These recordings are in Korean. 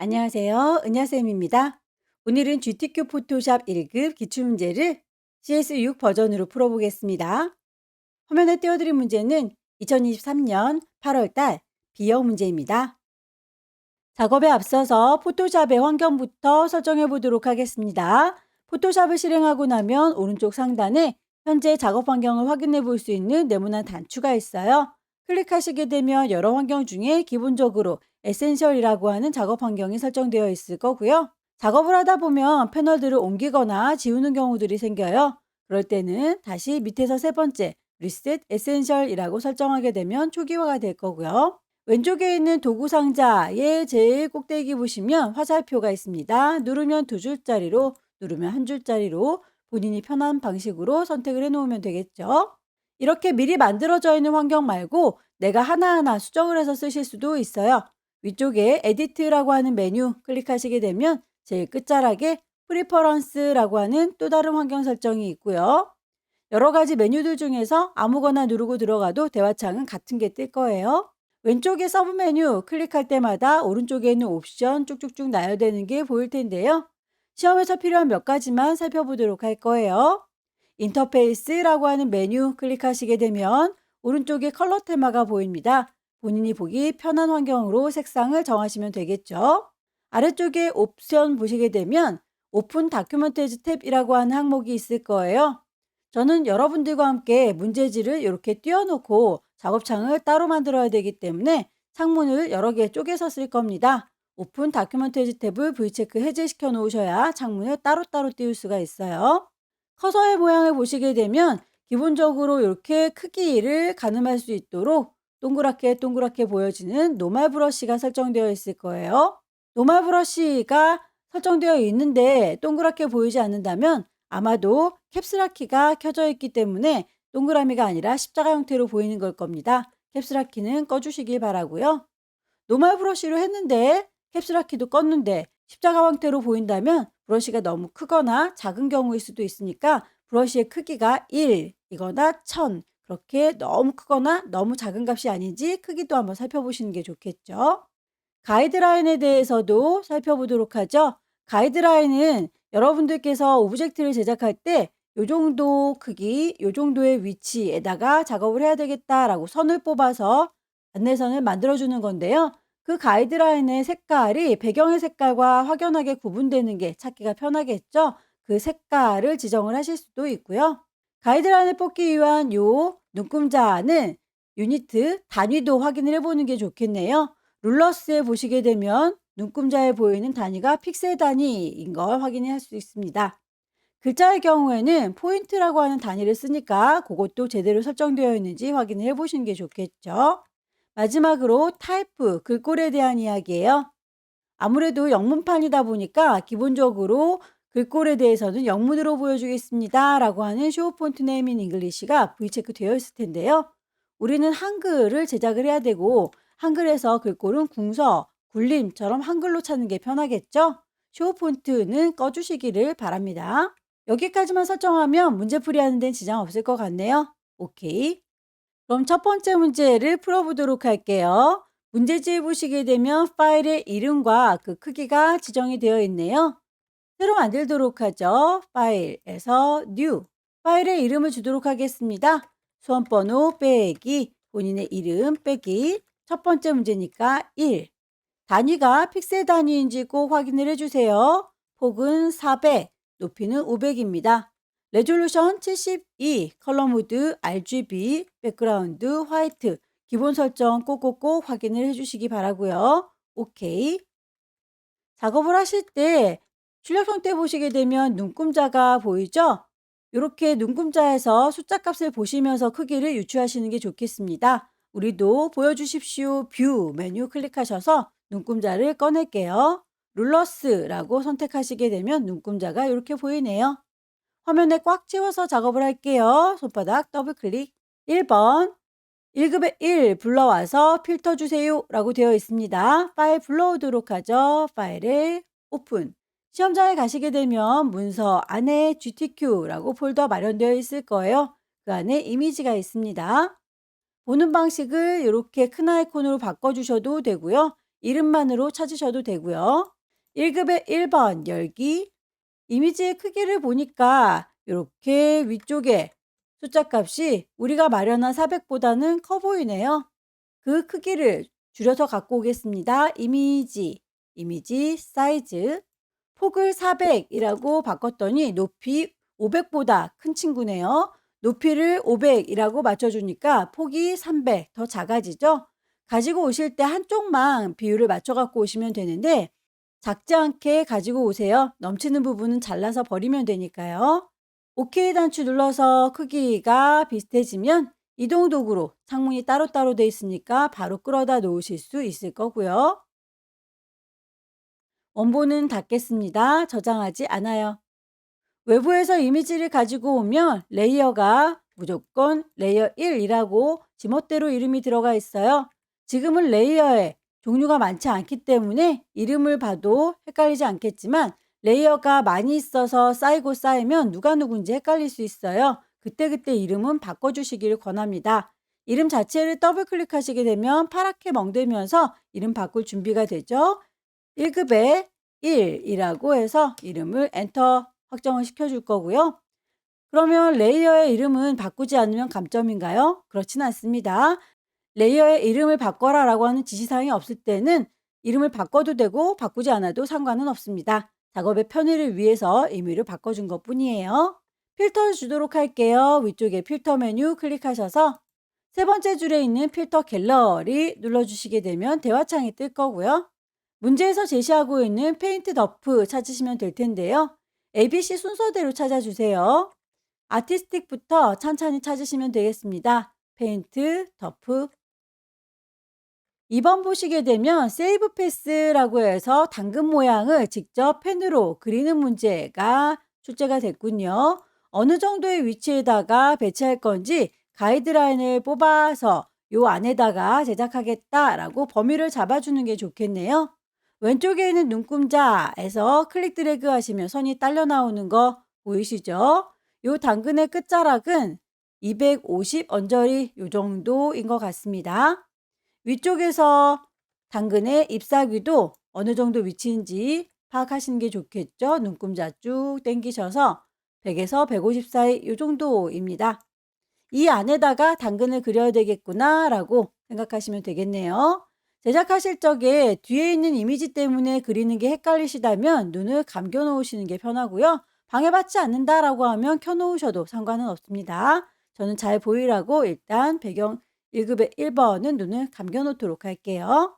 안녕하세요. 은하쌤입니다. 오늘은 GTQ 포토샵 1급 기출문제를 CS6 버전으로 풀어보겠습니다. 화면에 띄워드린 문제는 2023년 8월달 B형 문제입니다. 작업에 앞서서 포토샵의 환경부터 설정해 보도록 하겠습니다. 포토샵을 실행하고 나면 오른쪽 상단에 현재 작업 환경을 확인해 볼 수 있는 네모난 단추가 있어요. 클릭하시게 되면 여러 환경 중에 기본적으로 에센셜이라고 하는 작업 환경이 설정되어 있을 거고요. 작업을 하다 보면 패널들을 옮기거나 지우는 경우들이 생겨요. 그럴 때는 다시 밑에서 세 번째 리셋 에센셜이라고 설정하게 되면 초기화가 될 거고요. 왼쪽에 있는 도구 상자의 제일 꼭대기 보시면 화살표가 있습니다. 누르면 두 줄짜리로, 누르면 한 줄짜리로 본인이 편한 방식으로 선택을 해 놓으면 되겠죠. 이렇게 미리 만들어져 있는 환경 말고 내가 하나하나 수정을 해서 쓰실 수도 있어요. 위쪽에 에디트라고 하는 메뉴 클릭하시게 되면 제일 끝자락에 프리퍼런스라고 하는 또 다른 환경 설정이 있고요. 여러 가지 메뉴들 중에서 아무거나 누르고 들어가도 대화창은 같은 게 뜰 거예요. 왼쪽에 서브 메뉴 클릭할 때마다 오른쪽에 있는 옵션 쭉쭉쭉 나열되는 게 보일 텐데요. 시험에서 필요한 몇 가지만 살펴보도록 할 거예요. 인터페이스라고 하는 메뉴 클릭하시게 되면 오른쪽에 컬러 테마가 보입니다. 본인이 보기 편한 환경으로 색상을 정하시면 되겠죠. 아래쪽에 옵션 보시게 되면 오픈 다큐멘테이지 탭이라고 하는 항목이 있을 거예요. 저는 여러분들과 함께 문제지를 이렇게 띄워놓고 작업창을 따로 만들어야 되기 때문에 창문을 여러 개 쪼개서 쓸 겁니다. 오픈 다큐멘테이지 탭을 V체크 해제시켜 놓으셔야 창문을 따로따로 띄울 수가 있어요. 커서의 모양을 보시게 되면 기본적으로 이렇게 크기를 가늠할 수 있도록 동그랗게 동그랗게 보여지는 노멀 브러쉬가 설정되어 있을 거예요. 노멀 브러쉬가 설정되어 있는데 동그랗게 보이지 않는다면 아마도 캡슐라 키가 켜져 있기 때문에 동그라미가 아니라 십자가 형태로 보이는 걸 겁니다. 캡슐라 키는 꺼주시길 바라고요. 노멀 브러쉬로 했는데 캡슐라 키도 껐는데 십자가 형태로 보인다면 브러쉬가 너무 크거나 작은 경우일 수도 있으니까 브러쉬의 크기가 1이거나 1000 그렇게 너무 크거나 너무 작은 값이 아닌지 크기도 한번 살펴보시는 게 좋겠죠. 가이드라인에 대해서도 살펴보도록 하죠. 가이드라인은 여러분들께서 오브젝트를 제작할 때 요 정도 크기, 요 정도의 위치에다가 작업을 해야 되겠다라고 선을 뽑아서 안내선을 만들어주는 건데요. 그 가이드라인의 색깔이 배경의 색깔과 확연하게 구분되는 게 찾기가 편하겠죠. 그 색깔을 지정을 하실 수도 있고요. 가이드라인을 뽑기 위한 요 눈금자는 유니트 단위도 확인을 해보는 게 좋겠네요. 룰러스에 보시게 되면 눈금자에 보이는 단위가 픽셀 단위인 걸 확인할 수 있습니다. 글자의 경우에는 포인트라고 하는 단위를 쓰니까 그것도 제대로 설정되어 있는지 확인을 해보시는 게 좋겠죠. 마지막으로 타입, 글꼴에 대한 이야기예요. 아무래도 영문판이다 보니까 기본적으로 글꼴에 대해서는 영문으로 보여주겠습니다 라고 하는 쇼 폰트 네임 인 잉글리시가 V체크 되어 있을 텐데요. 우리는 한글을 제작을 해야 되고 한글에서 글꼴은 궁서, 굴림처럼 한글로 찾는 게 편하겠죠? 쇼 폰트는 꺼주시기를 바랍니다. 여기까지만 설정하면 문제풀이 하는 데는 지장 없을 것 같네요. 오케이. 그럼 첫 번째 문제를 풀어보도록 할게요. 문제지에 보시게 되면 파일의 이름과 그 크기가 지정이 되어 있네요. 새로 만들도록 하죠. 파일에서 New. 파일의 이름을 주도록 하겠습니다. 수험번호 빼기, 본인의 이름 빼기. 첫 번째 문제니까 1. 단위가 픽셀 단위인지 꼭 확인을 해주세요. 폭은 400, 높이는 500입니다. 레졸루션 72, 컬러 모드 RGB, 백그라운드 화이트, 기본 설정 꼭꼭꼭 확인을 해주시기 바라고요. 오케이. 작업을 하실 때 출력 형태 보시게 되면 눈금자가 보이죠? 이렇게 눈금자에서 숫자 값을 보시면서 크기를 유추하시는 게 좋겠습니다. 우리도 보여주십시오. 뷰 메뉴 클릭하셔서 눈금자를 꺼낼게요. 룰러스라고 선택하시게 되면 눈금자가 이렇게 보이네요. 화면에 꽉 채워서 작업을 할게요. 손바닥 더블 클릭. 1번 1급의 1 불러와서 필터 주세요 라고 되어 있습니다. 파일 불러오도록 하죠. 파일을 오픈. 시험장에 가시게 되면 문서 안에 GTQ라고 폴더 마련되어 있을 거예요. 그 안에 이미지가 있습니다. 보는 방식을 이렇게 큰 아이콘으로 바꿔주셔도 되고요. 이름만으로 찾으셔도 되고요. 1급의 1번 열기. 이미지의 크기를 보니까 이렇게 위쪽에 숫자 값이 우리가 마련한 400보다는 커 보이네요. 그 크기를 줄여서 갖고 오겠습니다. 이미지 사이즈. 폭을 400이라고 바꿨더니 높이 500보다 큰 친구네요. 높이를 500이라고 맞춰주니까 폭이 300 더 작아지죠. 가지고 오실 때 한쪽만 비율을 맞춰 갖고 오시면 되는데 작지 않게 가지고 오세요. 넘치는 부분은 잘라서 버리면 되니까요. OK 단추 눌러서 크기가 비슷해지면 이동 도구로 창문이 따로따로 돼 있으니까 바로 끌어다 놓으실 수 있을 거고요. 원본은 닫겠습니다. 저장하지 않아요. 외부에서 이미지를 가지고 오면 레이어가 무조건 레이어 1이라고 지멋대로 이름이 들어가 있어요. 지금은 레이어에 종류가 많지 않기 때문에 이름을 봐도 헷갈리지 않겠지만 레이어가 많이 있어서 쌓이고 쌓이면 누가 누군지 헷갈릴 수 있어요. 그때그때 이름은 바꿔주시기를 권합니다. 이름 자체를 더블 클릭하시게 되면 파랗게 멍들면서 이름 바꿀 준비가 되죠. 1급에 1이라고 해서 이름을 엔터 확정을 시켜줄 거고요. 그러면 레이어의 이름은 바꾸지 않으면 감점인가요? 그렇진 않습니다. 레이어의 이름을 바꿔라 라고 하는 지시사항이 없을 때는 이름을 바꿔도 되고 바꾸지 않아도 상관은 없습니다. 작업의 편의를 위해서 의미를 바꿔준 것 뿐이에요. 필터를 주도록 할게요. 위쪽에 필터 메뉴 클릭하셔서 세 번째 줄에 있는 필터 갤러리 눌러주시게 되면 대화창이 뜰 거고요. 문제에서 제시하고 있는 페인트 덮프 찾으시면 될 텐데요. ABC 순서대로 찾아주세요. 아티스틱부터 찬찬히 찾으시면 되겠습니다. 페인트, 덮프. 2번 보시게 되면 세이브 패스라고 해서 당근 모양을 직접 펜으로 그리는 문제가 출제가 됐군요. 어느 정도의 위치에다가 배치할 건지 가이드라인을 뽑아서 요 안에다가 제작하겠다라고 범위를 잡아주는 게 좋겠네요. 왼쪽에 있는 눈금자에서 클릭 드래그 하시면 선이 딸려 나오는 거 보이시죠? 요 당근의 끝자락은 250 언저리 요 정도인 것 같습니다. 위쪽에서 당근의 잎사귀도 어느 정도 위치인지 파악하시는 게 좋겠죠? 눈금자 쭉 당기셔서 100에서 150 사이 이 정도입니다. 이 안에다가 당근을 그려야 되겠구나 라고 생각하시면 되겠네요. 제작하실 적에 뒤에 있는 이미지 때문에 그리는 게 헷갈리시다면 눈을 감겨 놓으시는 게 편하고요. 방해받지 않는다라고 하면 켜 놓으셔도 상관은 없습니다. 저는 잘 보이라고 일단 배경 1급의 1번은 눈을 감겨 놓도록 할게요.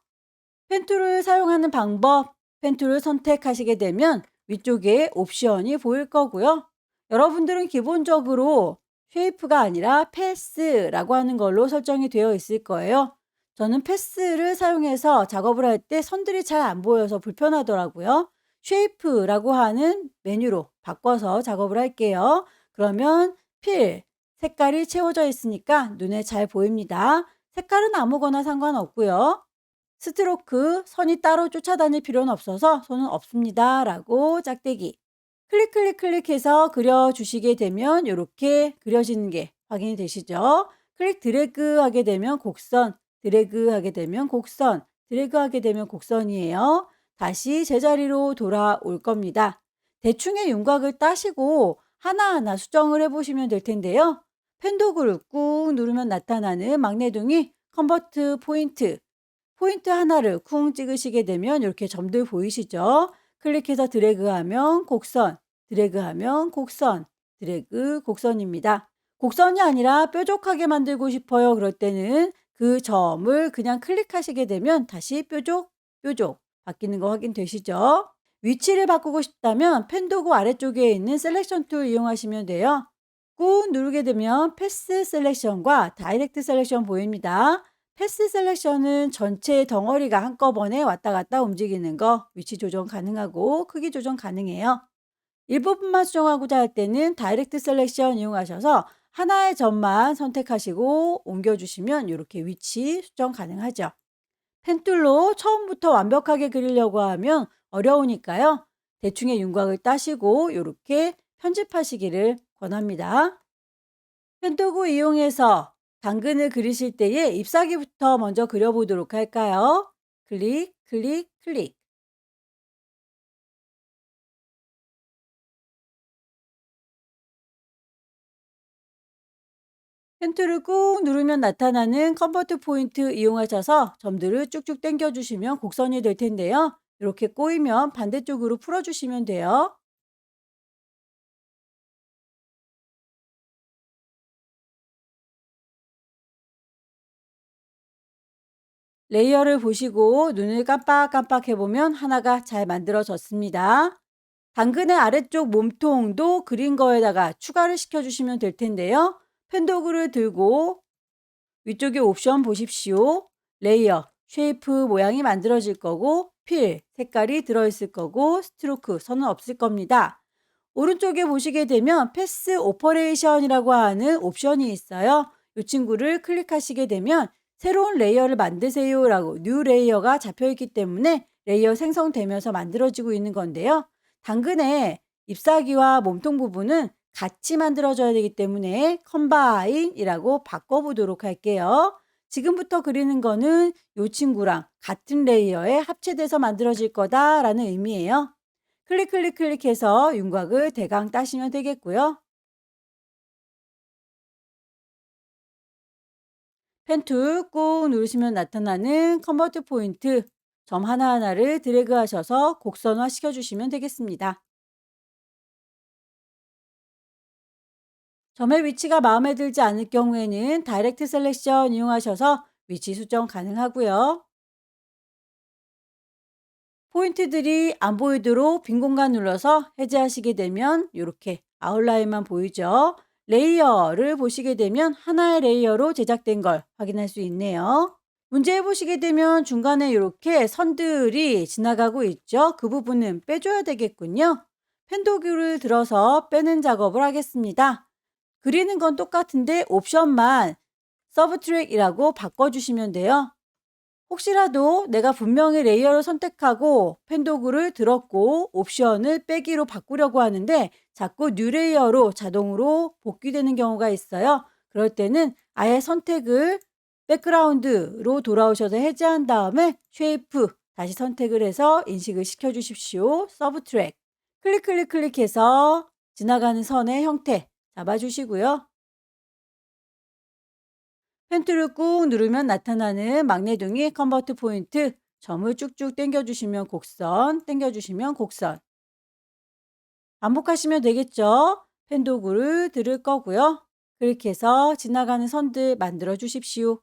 펜툴을 사용하는 방법, 펜툴을 선택하시게 되면 위쪽에 옵션이 보일 거고요. 여러분들은 기본적으로 쉐이프가 아니라 패스라고 하는 걸로 설정이 되어 있을 거예요. 저는 패스를 사용해서 작업을 할 때 선들이 잘 안 보여서 불편하더라고요. 쉐이프라고 하는 메뉴로 바꿔서 작업을 할게요. 그러면 색깔이 채워져 있으니까 눈에 잘 보입니다. 색깔은 아무거나 상관없고요. 스트로크, 선이 따로 쫓아다닐 필요는 없어서 손은 없습니다. 라고 짝대기. 클릭해서 그려주시게 되면 이렇게 그려지는 게 확인이 되시죠? 클릭 드래그 하게 되면 곡선, 드래그 하게 되면 곡선, 드래그 하게 되면 곡선이에요. 다시 제자리로 돌아올 겁니다. 대충의 윤곽을 따시고 하나하나 수정을 해보시면 될 텐데요. 펜 도구를 꾹 누르면 나타나는 magne둥이 컨버트 포인트, 포인트 하나를 쿵 찍으시게 되면 이렇게 점들 보이시죠? 클릭해서 드래그하면 곡선, 드래그하면 곡선, 드래그 곡선입니다. 곡선이 아니라 뾰족하게 만들고 싶어요. 그럴 때는 그 점을 그냥 클릭하시게 되면 다시 뾰족 바뀌는 거 확인되시죠? 위치를 바꾸고 싶다면 펜 도구 아래쪽에 있는 셀렉션 툴 이용하시면 돼요. 꾹 누르게 되면 패스 셀렉션과 다이렉트 셀렉션 보입니다. 패스 셀렉션은 전체 덩어리가 한꺼번에 왔다 갔다 움직이는 거 위치 조정 가능하고 크기 조정 가능해요. 일부분만 수정하고자 할 때는 다이렉트 셀렉션 이용하셔서 하나의 점만 선택하시고 옮겨주시면 이렇게 위치 수정 가능하죠. 펜툴로 처음부터 완벽하게 그리려고 하면 어려우니까요. 대충의 윤곽을 따시고 이렇게 편집하시기를 권합니다. 펜도구 이용해서 당근을 그리실 때에 잎사귀부터 먼저 그려보도록 할까요? 클릭, 클릭, 클릭. 펜툴을 꾹 누르면 나타나는 컨버트 포인트 이용하셔서 점들을 쭉쭉 당겨주시면 곡선이 될 텐데요. 이렇게 꼬이면 반대쪽으로 풀어주시면 돼요. 레이어를 보시고 눈을 깜빡깜빡 해보면 하나가 잘 만들어졌습니다. 당근의 아래쪽 몸통도 그린 거에다가 추가를 시켜주시면 될 텐데요. 펜도구를 들고 위쪽에 옵션 보십시오. 레이어, 쉐이프 모양이 만들어질 거고 필, 색깔이 들어있을 거고 스트로크, 선은 없을 겁니다. 오른쪽에 보시게 되면 패스 오퍼레이션이라고 하는 옵션이 있어요. 이 친구를 클릭하시게 되면 새로운 레이어를 만드세요라고 뉴 레이어가 잡혀 있기 때문에 레이어 생성되면서 만들어지고 있는 건데요. 당근의 잎사귀와 몸통 부분은 같이 만들어져야 되기 때문에 컴바인이라고 바꿔보도록 할게요. 지금부터 그리는 거는 이 친구랑 같은 레이어에 합체돼서 만들어질 거다라는 의미예요. 클릭, 클릭, 클릭해서 윤곽을 대강 따시면 되겠고요. 펜 툴 꾹 누르시면 나타나는 컨버트 포인트 점 하나하나를 드래그 하셔서 곡선화 시켜주시면 되겠습니다. 점의 위치가 마음에 들지 않을 경우에는 다이렉트 셀렉션 이용하셔서 위치 수정 가능하고요. 포인트들이 안 보이도록 빈 공간 눌러서 해제하시게 되면 이렇게 아웃라인만 보이죠. 레이어를 보시게 되면 하나의 레이어로 제작된 걸 확인할 수 있네요. 문제 보시게 되면 중간에 이렇게 선들이 지나가고 있죠. 그 부분은 빼줘야 되겠군요. 펜도기를 들어서 빼는 작업을 하겠습니다. 그리는 건 똑같은데 옵션만 서브트랙이라고 바꿔주시면 돼요. 혹시라도 내가 분명히 레이어를 선택하고 펜도구를 들었고 옵션을 빼기로 바꾸려고 하는데 자꾸 뉴 레이어로 자동으로 복귀되는 경우가 있어요. 그럴 때는 아예 선택을 백그라운드로 돌아오셔서 해제한 다음에 쉐이프 다시 선택을 해서 인식을 시켜 주십시오. 서브 트랙 클릭 클릭 클릭해서 지나가는 선의 형태 잡아주시고요. 펜툴을 꾹 누르면 나타나는 막내둥이 컨버트 포인트 점을 쭉쭉 당겨주시면 곡선, 당겨주시면 곡선. 반복하시면 되겠죠? 펜 도구를 들을 거고요. 그렇게 해서 지나가는 선들 만들어 주십시오.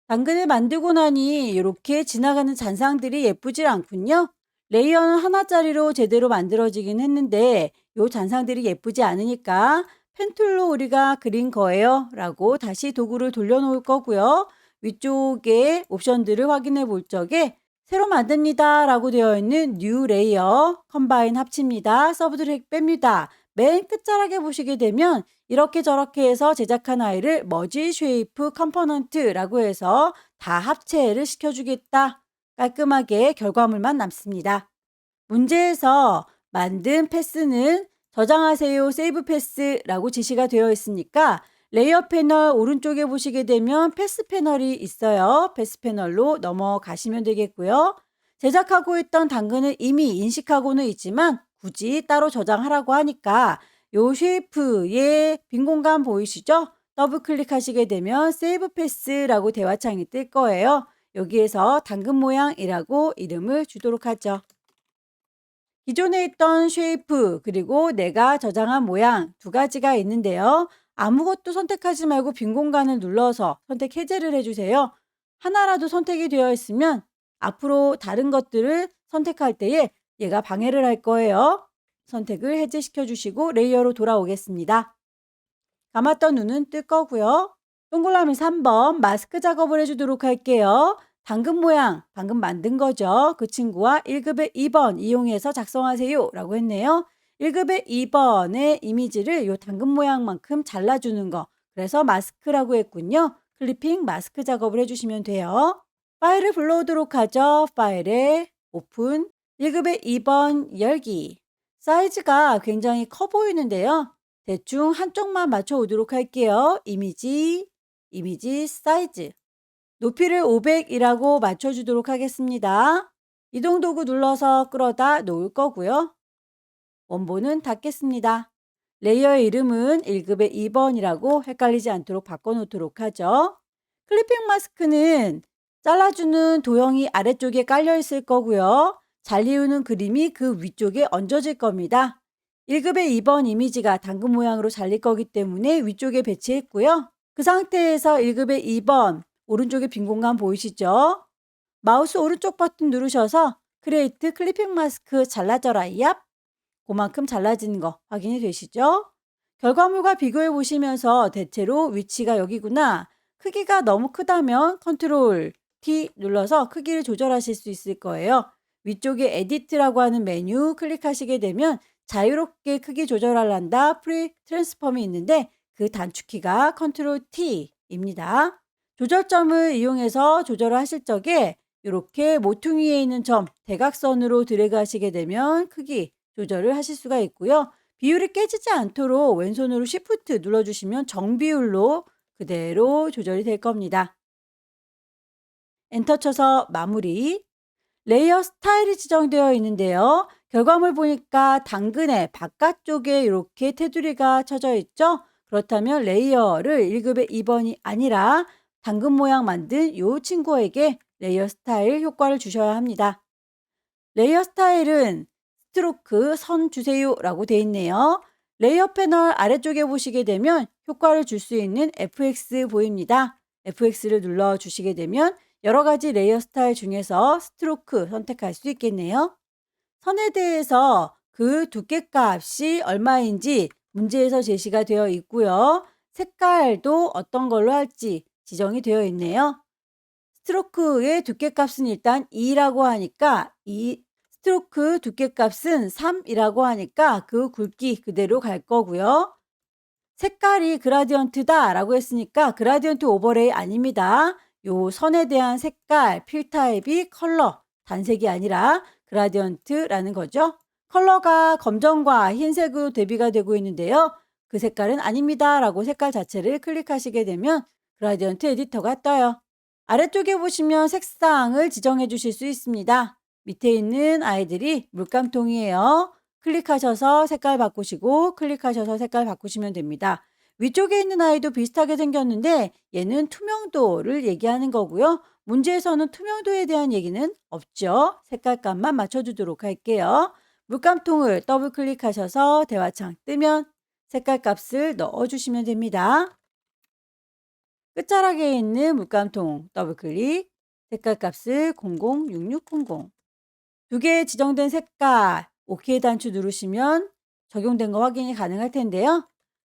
당근을 만들고 나니 이렇게 지나가는 잔상들이 예쁘질 않군요. 레이어는 하나짜리로 제대로 만들어지긴 했는데 요 잔상들이 예쁘지 않으니까 펜툴로 우리가 그린 거예요 라고 다시 도구를 돌려놓을 거고요. 위쪽에 옵션들을 확인해 볼 적에 새로 만듭니다 라고 되어 있는 뉴 레이어 컴바인 합칩니다. 서브트랙 뺍니다. 맨 끝자락에 보시게 되면 이렇게 저렇게 해서 제작한 아이를 머지 쉐이프 컴포넌트라고 해서 다 합체를 시켜주겠다. 깔끔하게 결과물만 남습니다. 문제에서 만든 패스는 저장하세요 세이브 패스라고 지시가 되어 있으니까 레이어 패널 오른쪽에 보시게 되면 패스 패널이 있어요. 패스 패널로 넘어가시면 되겠고요. 제작하고 있던 당근을 이미 인식하고는 있지만 굳이 따로 저장하라고 하니까 요 쉐이프의 빈 공간 보이시죠? 더블 클릭하시게 되면 세이브 패스라고 대화창이 뜰 거예요. 여기에서 당근 모양이라고 이름을 주도록 하죠. 기존에 있던 쉐이프 그리고 내가 저장한 모양 두 가지가 있는데요. 아무것도 선택하지 말고 빈 공간을 눌러서 선택 해제를 해주세요. 하나라도 선택이 되어 있으면 앞으로 다른 것들을 선택할 때에 얘가 방해를 할 거예요. 선택을 해제시켜 주시고 레이어로 돌아오겠습니다. 감았던 눈은 뜰 거고요. 동그라미 3번 마스크 작업을 해주도록 할게요. 당근 모양 방금 만든 거죠. 그 친구와 1급의 2번 이용해서 작성하세요 라고 했네요. 1급의 2번의 이미지를 이 당근 모양만큼 잘라주는 거. 그래서 마스크라고 했군요. 클리핑 마스크 작업을 해주시면 돼요. 파일을 불러오도록 하죠. 파일에 오픈, 1급의 2번 열기. 사이즈가 굉장히 커 보이는데요. 대충 한쪽만 맞춰오도록 할게요. 이미지, 이미지 사이즈. 높이를 500이라고 맞춰주도록 하겠습니다. 이동 도구 눌러서 끌어다 놓을 거고요. 원본은 닫겠습니다. 레이어의 이름은 1급의 2번이라고 헷갈리지 않도록 바꿔놓도록 하죠. 클리핑 마스크는 잘라주는 도형이 아래쪽에 깔려 있을 거고요. 잘리우는 그림이 그 위쪽에 얹어질 겁니다. 1급의 2번 이미지가 당근 모양으로 잘릴 거기 때문에 위쪽에 배치했고요. 그 상태에서 1급의 2번 오른쪽에 빈 공간 보이시죠? 마우스 오른쪽 버튼 누르셔서 크리에이트 클리핑 마스크 잘라져라 얍! 그만큼 잘라지는 거 확인이 되시죠? 결과물과 비교해 보시면서 대체로 위치가 여기구나. 크기가 너무 크다면 컨트롤 T 눌러서 크기를 조절하실 수 있을 거예요. 위쪽에 에디트라고 하는 메뉴 클릭하시게 되면 자유롭게 크기 조절하란다 프리 트랜스폼이 있는데 그 단축키가 컨트롤 T입니다. 조절점을 이용해서 조절을 하실 적에 이렇게 모퉁이에 있는 점 대각선으로 드래그 하시게 되면 크기 조절을 하실 수가 있고요. 비율이 깨지지 않도록 왼손으로 Shift 눌러주시면 정비율로 그대로 조절이 될 겁니다. 엔터 쳐서 마무리. 레이어 스타일이 지정되어 있는데요. 결과물 보니까 당근의 바깥쪽에 이렇게 테두리가 쳐져 있죠. 그렇다면 레이어를 1급의 2번이 아니라 당근 모양 만든 이 친구에게 레이어 스타일 효과를 주셔야 합니다. 레이어 스타일은 스트로크 선 주세요 라고 되어 있네요. 레이어 패널 아래쪽에 보시게 되면 효과를 줄 수 있는 FX 보입니다. FX를 눌러 주시게 되면 여러 가지 레이어 스타일 중에서 스트로크 선택할 수 있겠네요. 선에 대해서 그 두께 값이 얼마인지 문제에서 제시가 되어 있고요. 색깔도 어떤 걸로 할지 지정이 되어 있네요. 스트로크의 두께 값은 일단 2라고 하니까 이 스트로크 두께 값은 3이라고 하니까 그 굵기 그대로 갈 거고요. 색깔이 그라디언트다 라고 했으니까 그라디언트 오버레이 아닙니다. 요 선에 대한 색깔, 필 타입이 컬러, 단색이 아니라 그라디언트라는 거죠. 컬러가 검정과 흰색으로 대비가 되고 있는데요. 그 색깔은 아닙니다 라고 색깔 자체를 클릭하시게 되면 그라디언트 에디터가 떠요. 아래쪽에 보시면 색상을 지정해 주실 수 있습니다. 밑에 있는 아이들이 물감통이에요. 클릭하셔서 색깔 바꾸시고 클릭하셔서 색깔 바꾸시면 됩니다. 위쪽에 있는 아이도 비슷하게 생겼는데 얘는 투명도를 얘기하는 거고요. 문제에서는 투명도에 대한 얘기는 없죠. 색깔값만 맞춰주도록 할게요. 물감통을 더블 클릭하셔서 대화창 뜨면 색깔값을 넣어주시면 됩니다. 끝자락에 있는 물감통 더블 클릭, 색깔값을 006600. 두 개의 지정된 색깔 OK 단추 누르시면 적용된 거 확인이 가능할 텐데요.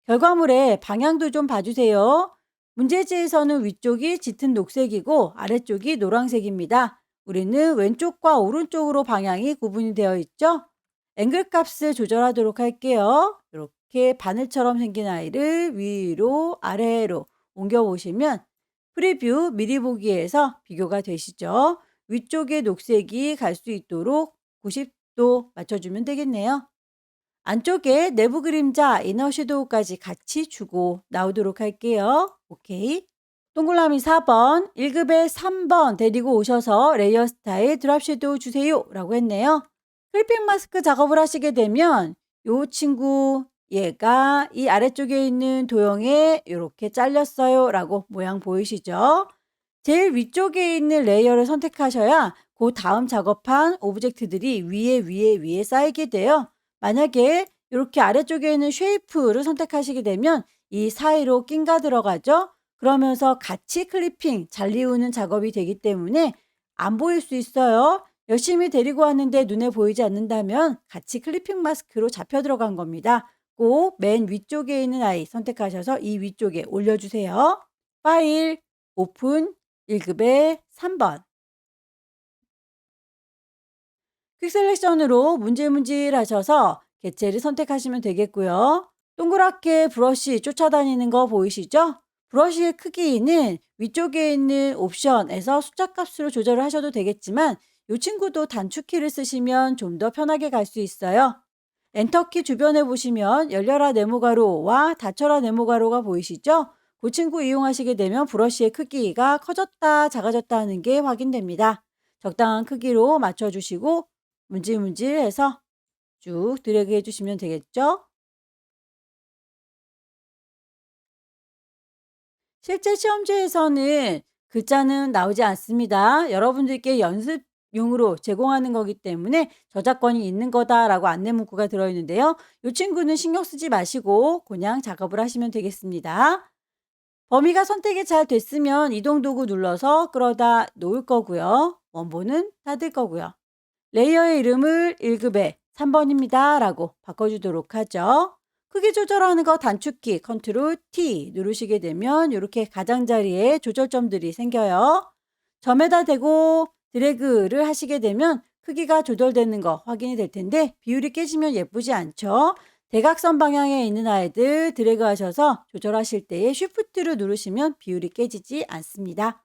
결과물의 방향도 좀 봐주세요. 문제지에서는 위쪽이 짙은 녹색이고 아래쪽이 노란색입니다. 우리는 왼쪽과 오른쪽으로 방향이 구분이 되어 있죠. 앵글 값을 조절하도록 할게요. 이렇게 바늘처럼 생긴 아이를 위로 아래로 옮겨보시면 프리뷰 미리 보기에서 비교가 되시죠. 위쪽에 녹색이 갈 수 있도록 90도 맞춰주면 되겠네요. 안쪽에 내부 그림자, 이너 섀도우까지 같이 주고 나오도록 할게요. 오케이. 동그라미 4번, 1급에 3번 데리고 오셔서 레이어 스타일 드랍 섀도우 주세요 라고 했네요. 클리핑 마스크 작업을 하시게 되면 이 친구 얘가 이 아래쪽에 있는 도형에 이렇게 잘렸어요 라고 모양 보이시죠? 제일 위쪽에 있는 레이어를 선택하셔야 그 다음 작업한 오브젝트들이 위에 쌓이게 돼요. 만약에 이렇게 아래쪽에 있는 쉐이프를 선택하시게 되면 이 사이로 낀가 들어가죠. 그러면서 같이 클리핑, 잘리우는 작업이 되기 때문에 안 보일 수 있어요. 열심히 데리고 왔는데 눈에 보이지 않는다면 같이 클리핑 마스크로 잡혀 들어간 겁니다. 꼭 맨 위쪽에 있는 아이 선택하셔서 이 위쪽에 올려주세요. 파일, 오픈, 1급에 3번. 퀵 셀렉션으로 문질문질 하셔서 개체를 선택하시면 되겠고요. 동그랗게 브러쉬 쫓아다니는 거 보이시죠? 브러쉬의 크기는 위쪽에 있는 옵션에서 숫자 값으로 조절을 하셔도 되겠지만 이 친구도 단축키를 쓰시면 좀 더 편하게 갈 수 있어요. 엔터키 주변에 보시면 열려라 네모가로와 닫혀라 네모가로가 보이시죠? 그 친구 이용하시게 되면 브러쉬의 크기가 커졌다 작아졌다 하는 게 확인됩니다. 적당한 크기로 맞춰주시고 문질문질해서 쭉 드래그 해주시면 되겠죠? 실제 시험지에서는 글자는 나오지 않습니다. 여러분들께 연습용으로 제공하는 거기 때문에 저작권이 있는 거다라고 안내 문구가 들어있는데요. 이 친구는 신경 쓰지 마시고 그냥 작업을 하시면 되겠습니다. 범위가 선택이 잘 됐으면 이동 도구 눌러서 끌어다 놓을 거고요. 원본은 닫을 거고요. 레이어의 이름을 1급에 3번입니다 라고 바꿔주도록 하죠. 크기 조절하는 거 단축키 컨트롤 T 누르시게 되면 이렇게 가장자리에 조절점들이 생겨요. 점에다 대고 드래그를 하시게 되면 크기가 조절되는 거 확인이 될 텐데 비율이 깨지면 예쁘지 않죠. 대각선 방향에 있는 아이들 드래그 하셔서 조절하실 때에 쉬프트를 누르시면 비율이 깨지지 않습니다.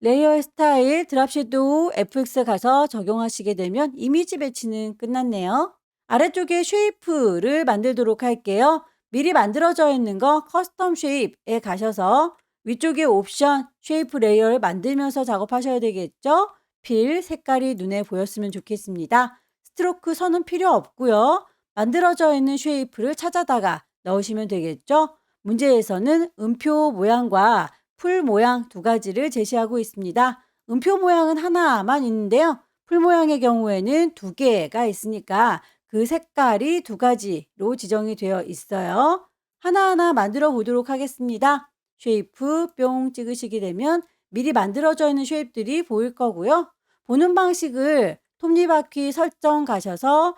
레이어의 스타일, 드랍 섀도우, FX 가서 적용하시게 되면 이미지 배치는 끝났네요. 아래쪽에 쉐이프를 만들도록 할게요. 미리 만들어져 있는 거 커스텀 쉐입에 가셔서 위쪽에 옵션 쉐이프 레이어를 만들면서 작업하셔야 되겠죠? 필, 색깔이 눈에 보였으면 좋겠습니다. 스트로크 선은 필요 없고요. 만들어져 있는 쉐이프를 찾아다가 넣으시면 되겠죠? 문제에서는 음표 모양과 풀 모양 두 가지를 제시하고 있습니다. 음표 모양은 하나만 있는데요. 풀 모양의 경우에는 두 개가 있으니까 그 색깔이 두 가지로 지정이 되어 있어요. 하나하나 만들어 보도록 하겠습니다. 쉐이프 뿅 찍으시게 되면 미리 만들어져 있는 쉐입들이 보일 거고요. 보는 방식을 톱니바퀴 설정 가셔서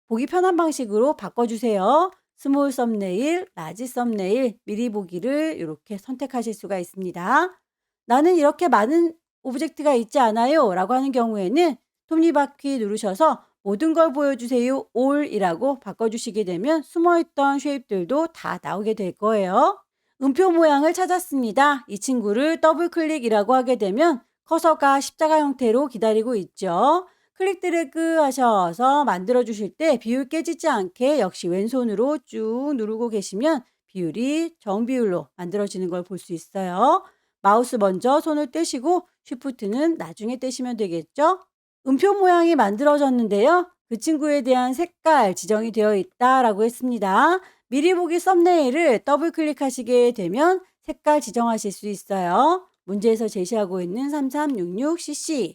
보기 편한 방식으로 바꿔주세요. 스몰 썸네일, 라지 썸네일, 미리 보기를 이렇게 선택하실 수가 있습니다. 나는 이렇게 많은 오브젝트가 있지 않아요 라고 하는 경우에는 톱니바퀴 누르셔서 모든 걸 보여주세요 all이라고 바꿔주시게 되면 숨어있던 쉐입들도 다 나오게 될 거예요. 음표 모양을 찾았습니다. 이 친구를 더블 클릭이라고 하게 되면 커서가 십자가 형태로 기다리고 있죠. 클릭 드래그 하셔서 만들어 주실 때 비율 깨지지 않게 역시 왼손으로 쭉 누르고 계시면 비율이 정비율로 만들어지는 걸 볼 수 있어요. 마우스 먼저 손을 떼시고 쉬프트는 나중에 떼시면 되겠죠? 음표 모양이 만들어졌는데요. 그 친구에 대한 색깔 지정이 되어 있다라고 했습니다. 미리 보기 썸네일을 더블 클릭하시게 되면 색깔 지정하실 수 있어요. 문제에서 제시하고 있는 3366cc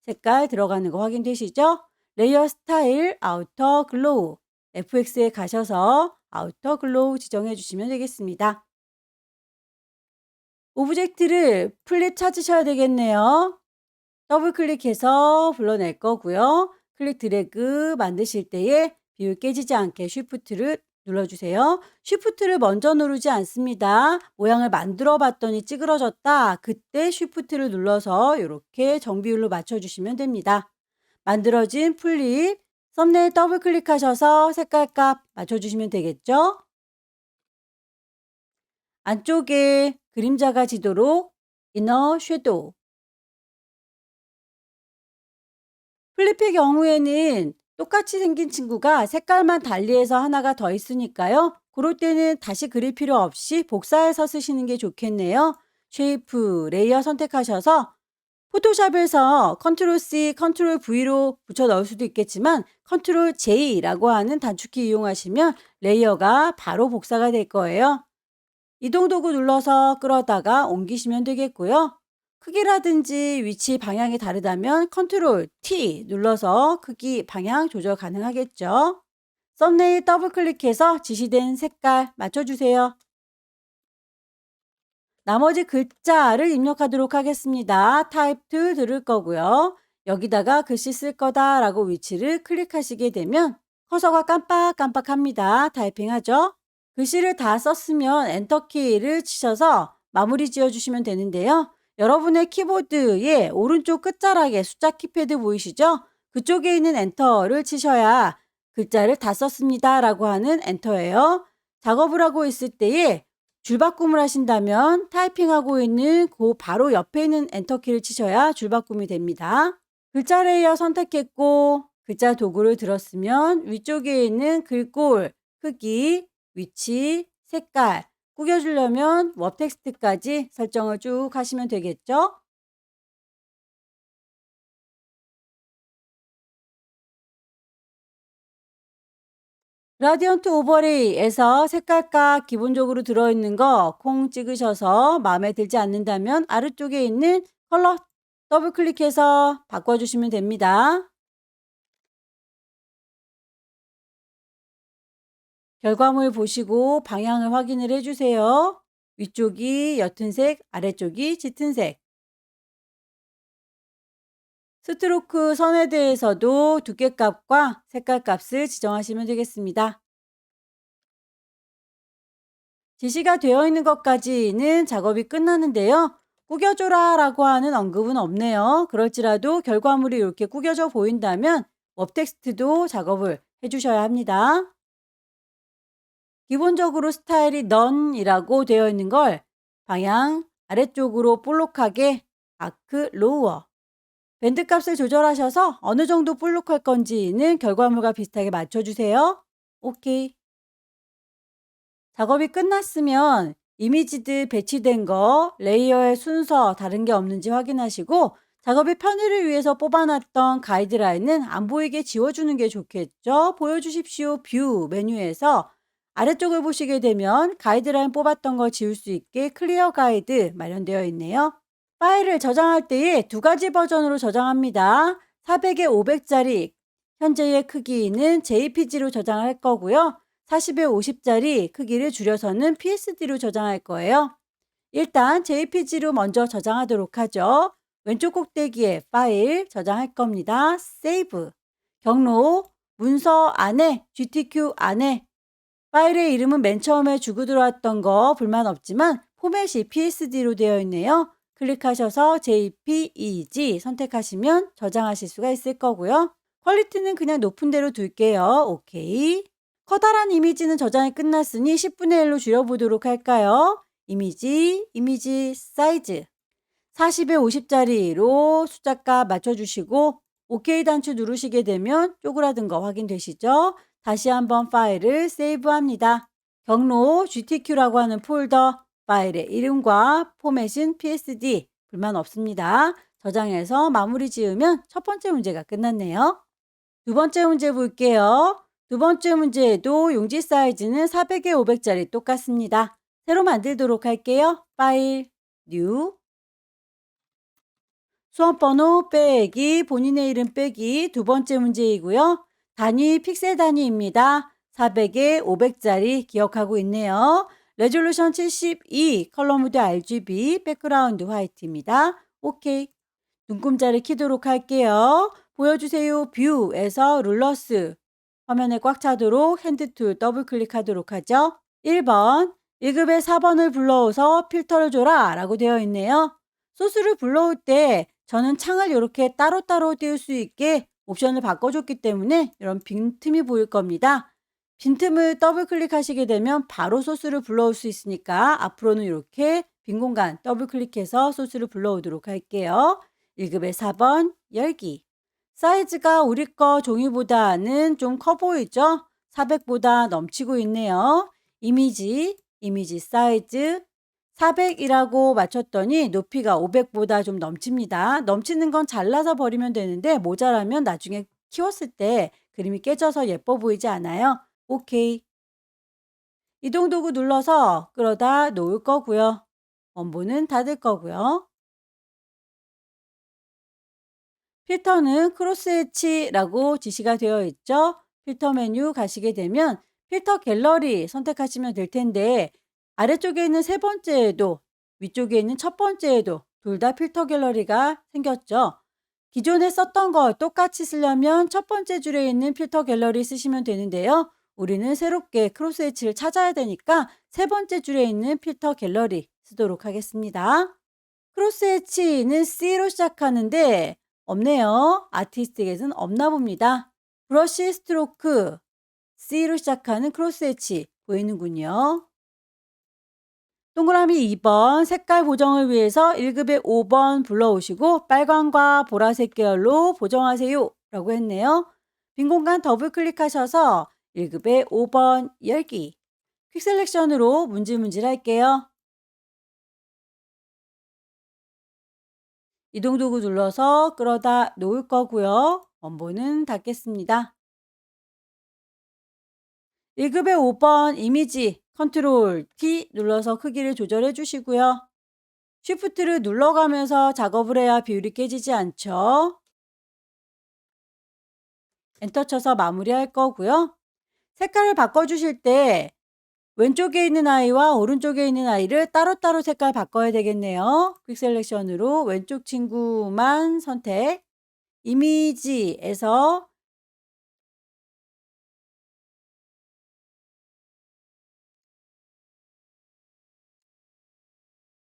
색깔 들어가는 거 확인되시죠? 레이어 스타일 아우터 글로우 FX에 가셔서 아우터 글로우 지정해 주시면 되겠습니다. 오브젝트를 플립 찾으셔야 되겠네요. 더블 클릭해서 불러낼 거고요. 클릭 드래그 만드실 때에 비율 깨지지 않게 쉬프트를 눌러주세요. 쉬프트를 먼저 누르지 않습니다. 모양을 만들어 봤더니 찌그러졌다. 그때 쉬프트를 눌러서 이렇게 정비율로 맞춰주시면 됩니다. 만들어진 플립, 썸네일 더블 클릭하셔서 색깔 값 맞춰주시면 되겠죠? 안쪽에 그림자가 지도록 이너 섀도우 플립의 경우에는 똑같이 생긴 친구가 색깔만 달리해서 하나가 더 있으니까요. 그럴 때는 다시 그릴 필요 없이 복사해서 쓰시는 게 좋겠네요. 쉐이프, 레이어 선택하셔서 포토샵에서 컨트롤 C, 컨트롤 V로 붙여 넣을 수도 있겠지만 컨트롤 J라고 하는 단축키 이용하시면 레이어가 바로 복사가 될 거예요. 이동 도구 눌러서 끌어다가 옮기시면 되겠고요. 크기라든지 위치 방향이 다르다면 컨트롤 T 눌러서 크기 방향 조절 가능하겠죠. 썸네일 더블 클릭해서 지시된 색깔 맞춰주세요. 나머지 글자를 입력하도록 하겠습니다. 타입 2 들을 거고요. 여기다가 글씨 쓸 거다라고 위치를 클릭하시게 되면 커서가 깜빡깜빡합니다. 타이핑하죠. 글씨를 다 썼으면 엔터키를 치셔서 마무리 지어주시면 되는데요. 여러분의 키보드의 오른쪽 끝자락에 숫자 키패드 보이시죠? 그쪽에 있는 엔터를 치셔야 글자를 다 썼습니다 라고 하는 엔터예요. 작업을 하고 있을 때에 줄바꿈을 하신다면 타이핑하고 있는 그 바로 옆에 있는 엔터키를 치셔야 줄바꿈이 됩니다. 글자 레이어 선택했고 글자 도구를 들었으면 위쪽에 있는 글꼴, 크기, 위치, 색깔 꾸겨주려면 웹 텍스트까지 설정을 쭉 하시면 되겠죠. 그라디언트 오버레이에서 색깔값 기본적으로 들어있는 거 콩 찍으셔서 마음에 들지 않는다면 아래쪽에 있는 컬러 더블 클릭해서 바꿔주시면 됩니다. 결과물 보시고 방향을 확인을 해주세요. 위쪽이 옅은 색, 아래쪽이 짙은 색. 스트로크 선에 대해서도 두께값과 색깔값을 지정하시면 되겠습니다. 지시가 되어 있는 것까지는 작업이 끝나는데요. 구겨줘라 라고 하는 언급은 없네요. 그럴지라도 결과물이 이렇게 구겨져 보인다면 웹 텍스트도 작업을 해주셔야 합니다. 기본적으로 스타일이 None이라고 되어 있는 걸 방향 아래쪽으로 볼록하게 아크 로우어 밴드 값을 조절하셔서 어느 정도 볼록할 건지는 결과물과 비슷하게 맞춰주세요. 오케이. 작업이 끝났으면 이미지들 배치된 거, 레이어의 순서 다른 게 없는지 확인하시고 작업의 편의를 위해서 뽑아놨던 가이드라인은 안 보이게 지워주는 게 좋겠죠. 보여주십시오. 뷰 메뉴에서 아래쪽을 보시게 되면 가이드라인 뽑았던 거 지울 수 있게 클리어 가이드 마련되어 있네요. 파일을 저장할 때에 두 가지 버전으로 저장합니다. 400에 500짜리 현재의 크기는 JPG로 저장할 거고요. 40에 50짜리 크기를 줄여서는 PSD로 저장할 거예요. 일단 JPG로 먼저 저장하도록 하죠. 왼쪽 꼭대기에 파일 저장할 겁니다. Save. 경로 문서 안에 GTQ 안에 파일의 이름은 맨 처음에 주고 들어왔던 거 불만 없지만 포맷이 PSD로 되어 있네요. 클릭하셔서 JPEG 선택하시면 저장하실 수가 있을 거고요. 퀄리티는 그냥 높은 대로 둘게요. 오케이. 커다란 이미지는 저장이 끝났으니 10분의 1로 줄여보도록 할까요? 이미지 사이즈 40에 50짜리로 숫자값 맞춰주시고 OK 단추 누르시게 되면 쪼그라든 거 확인되시죠? 다시 한번 파일을 세이브합니다. 경로 GTQ라고 하는 폴더 파일의 이름과 포맷은 PSD 불만 없습니다. 저장해서 마무리 지으면 첫 번째 문제가 끝났네요. 두 번째 문제 볼게요. 두 번째 문제에도 용지 사이즈는 400에 500짜리 똑같습니다. 새로 만들도록 할게요. 파일, 뉴, 수험번호 빼기, 본인의 이름 빼기 두 번째 문제이고요. 단위 픽셀 단위입니다. 400에 500짜리 기억하고 있네요. 레졸루션 72, 컬러 모드 RGB, 백그라운드 화이트입니다. 오케이. 눈금자를 키도록 할게요. 보여주세요. 뷰에서 룰러스. 화면에 꽉 차도록 핸드툴 더블 클릭하도록 하죠. 1번, 1급의 4번을 불러오서 필터를 줘라 라고 되어 있네요. 소스를 불러올 때 저는 창을 이렇게 따로따로 띄울 수 있게 옵션을 바꿔줬기 때문에 이런 빈틈이 보일 겁니다. 빈틈을 더블 클릭하시게 되면 바로 소스를 불러올 수 있으니까 앞으로는 이렇게 빈 공간 더블 클릭해서 소스를 불러오도록 할게요. 1급의 4번 열기. 사이즈가 우리 거 종이보다는 좀 커 보이죠? 400보다 넘치고 있네요. 이미지 사이즈 400이라고 맞췄더니 높이가 500보다 좀 넘칩니다. 넘치는 건 잘라서 버리면 되는데 모자라면 나중에 키웠을 때 그림이 깨져서 예뻐 보이지 않아요? 오케이. 이동 도구 눌러서 끌어다 놓을 거고요. 원본은 닫을 거고요. 필터는 크로스 해치라고 지시가 되어 있죠. 필터 메뉴 가시게 되면 필터 갤러리 선택하시면 될 텐데 아래쪽에 있는 세 번째에도 위쪽에 있는 첫 번째에도 둘 다 필터 갤러리가 생겼죠. 기존에 썼던 거 똑같이 쓰려면 첫 번째 줄에 있는 필터 갤러리 쓰시면 되는데요. 우리는 새롭게 크로스 해치를 찾아야 되니까 세 번째 줄에 있는 필터 갤러리 쓰도록 하겠습니다. 크로스 해치는 C로 시작하는데 없네요. 아티스틱에는 없나 봅니다. 브러쉬 스트로크 C로 시작하는 크로스 엣지 보이는군요. 동그라미 2번 색깔 보정을 위해서 1급의 5번 불러오시고 빨강과 보라색 계열로 보정하세요 라고 했네요. 빈 공간 더블 클릭하셔서 1급의 5번 열기 퀵 셀렉션으로 문질문질 할게요. 이동 도구 눌러서 끌어다 놓을 거고요. 원본은 닫겠습니다. 1급의 5번 이미지 컨트롤 T 눌러서 크기를 조절해 주시고요. 쉬프트를 눌러가면서 작업을 해야 비율이 깨지지 않죠. 엔터 쳐서 마무리할 거고요. 색깔을 바꿔주실 때 왼쪽에 있는 아이와 오른쪽에 있는 아이를 따로따로 색깔 바꿔야 되겠네요. 퀵 셀렉션으로 왼쪽 친구만 선택. 이미지에서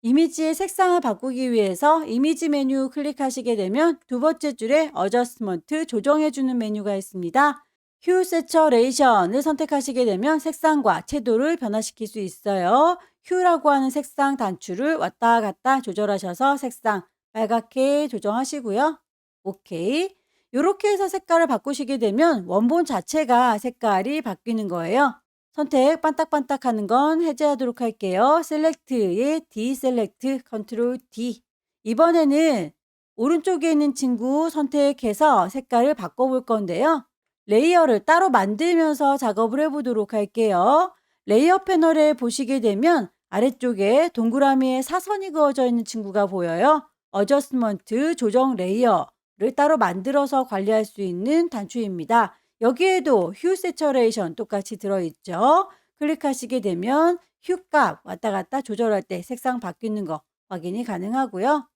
이미지의 색상을 바꾸기 위해서 이미지 메뉴 클릭하시게 되면 두 번째 줄에 어저스먼트 조정해주는 메뉴가 있습니다. 휴 세처레이션을 선택하시게 되면 색상과 채도를 변화시킬 수 있어요. 휴라고 하는 색상 단추를 왔다 갔다 조절하셔서 색상 빨갛게 조정하시고요. 오케이. 이렇게 해서 색깔을 바꾸시게 되면 원본 자체가 색깔이 바뀌는 거예요. 선택 반딱반딱하는 건 해제하도록 할게요. 셀렉트의 디셀렉트 컨트롤 D. 이번에는 오른쪽에 있는 친구 선택해서 색깔을 바꿔볼 건데요. 레이어를 따로 만들면서 작업을 해보도록 할게요. 레이어 패널에 보시게 되면 아래쪽에 동그라미에 사선이 그어져 있는 친구가 보여요. 어저스먼트 조정 레이어를 따로 만들어서 관리할 수 있는 단추입니다. 여기에도 휴 세처레이션 똑같이 들어있죠. 클릭하시게 되면 휴 값 왔다 갔다 조절할 때 색상 바뀌는 거 확인이 가능하고요.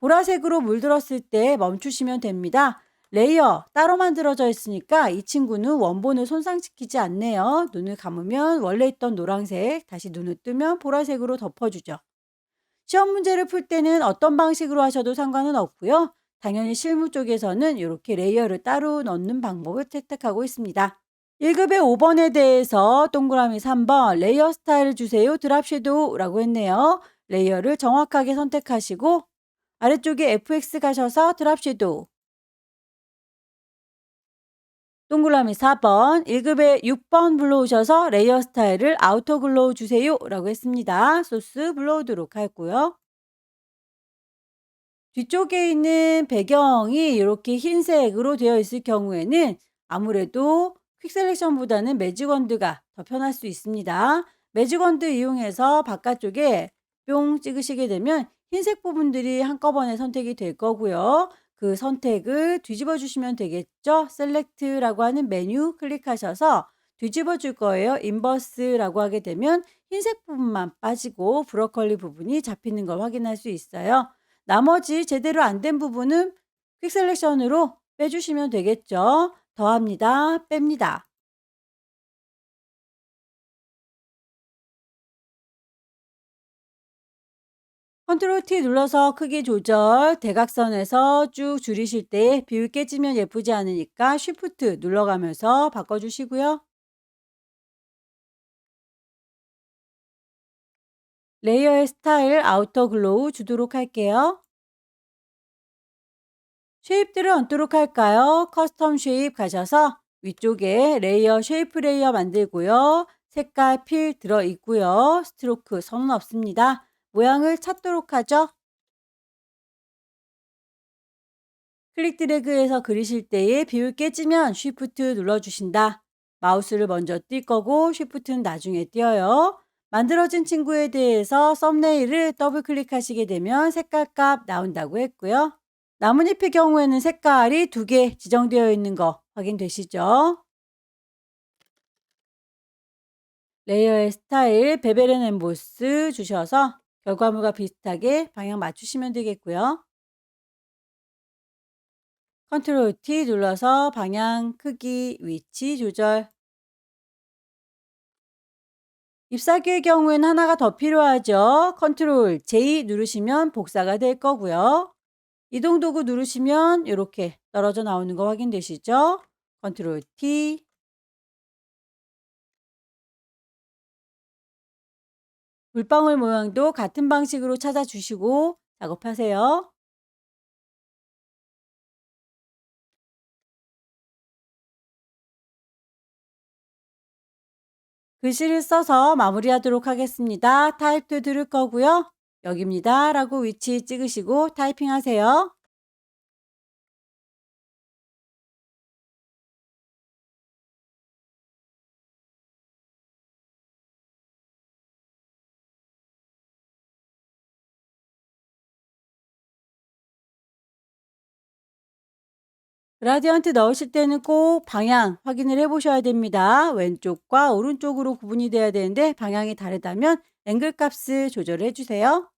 보라색으로 물들었을 때 멈추시면 됩니다. 레이어 따로 만들어져 있으니까 이 친구는 원본을 손상시키지 않네요. 눈을 감으면 원래 있던 노란색, 다시 눈을 뜨면 보라색으로 덮어주죠. 시험 문제를 풀 때는 어떤 방식으로 하셔도 상관은 없고요. 당연히 실무 쪽에서는 이렇게 레이어를 따로 넣는 방법을 채택하고 있습니다. 1급의 5번에 대해서 동그라미 3번 레이어 스타일 주세요 드랍 섀도우라고 했네요. 레이어를 정확하게 선택하시고 아래쪽에 FX 가셔서 드랍 섀도우 동그라미 4번 1급의 6번 불러오셔서 레이어 스타일을 아우터 글로우 주세요 라고 했습니다. 소스 불러오도록 하고요. 뒤쪽에 있는 배경이 이렇게 흰색으로 되어 있을 경우에는 아무래도 퀵 셀렉션보다는 매직 원드가 더 편할 수 있습니다. 매직 원드 이용해서 바깥쪽에 뿅 찍으시게 되면 흰색 부분들이 한꺼번에 선택이 될 거고요. 그 선택을 뒤집어 주시면 되겠죠. 셀렉트라고 하는 메뉴 클릭하셔서 뒤집어 줄 거예요. 인버스라고 하게 되면 흰색 부분만 빠지고 브로콜리 부분이 잡히는 걸 확인할 수 있어요. 나머지 제대로 안 된 부분은 퀵 셀렉션으로 빼주시면 되겠죠. 더합니다. 뺍니다. 컨트롤 T 눌러서 크기 조절, 대각선에서 쭉 줄이실 때 비율 깨지면 예쁘지 않으니까 쉬프트 눌러가면서 바꿔주시고요. 레이어의 스타일 아우터 글로우 주도록 할게요. 쉐입들을 얹도록 할까요? 커스텀 쉐입 가셔서 위쪽에 레이어 쉐이프 레이어 만들고요. 색깔 필 들어 있고요. 스트로크 선은 없습니다. 모양을 찾도록 하죠. 클릭 드래그해서 그리실 때에 비율 깨지면 쉬프트 눌러주신다. 마우스를 먼저 띌 거고 쉬프트는 나중에 띄어요. 만들어진 친구에 대해서 썸네일을 더블 클릭하시게 되면 색깔 값 나온다고 했고요. 나뭇잎의 경우에는 색깔이 두 개 지정되어 있는 거 확인되시죠? 레이어의 스타일, 베벨 앤 엠보스 주셔서 결과물과 비슷하게 방향 맞추시면 되겠고요. 컨트롤 T 눌러서 방향, 크기, 위치 조절. 잎사귀의 경우에는 하나가 더 필요하죠. 컨트롤 J 누르시면 복사가 될 거고요. 이동 도구 누르시면 이렇게 떨어져 나오는 거 확인되시죠? 컨트롤 T. 물방울 모양도 같은 방식으로 찾아주시고 작업하세요. 글씨를 써서 마무리하도록 하겠습니다. 타입도 들을 거고요. 여기입니다 라고 위치 찍으시고 타이핑하세요. 그라디언트 넣으실 때는 꼭 방향 확인을 해 보셔야 됩니다. 왼쪽과 오른쪽으로 구분이 돼야 되는데 방향이 다르다면 앵글 값을 조절해 주세요.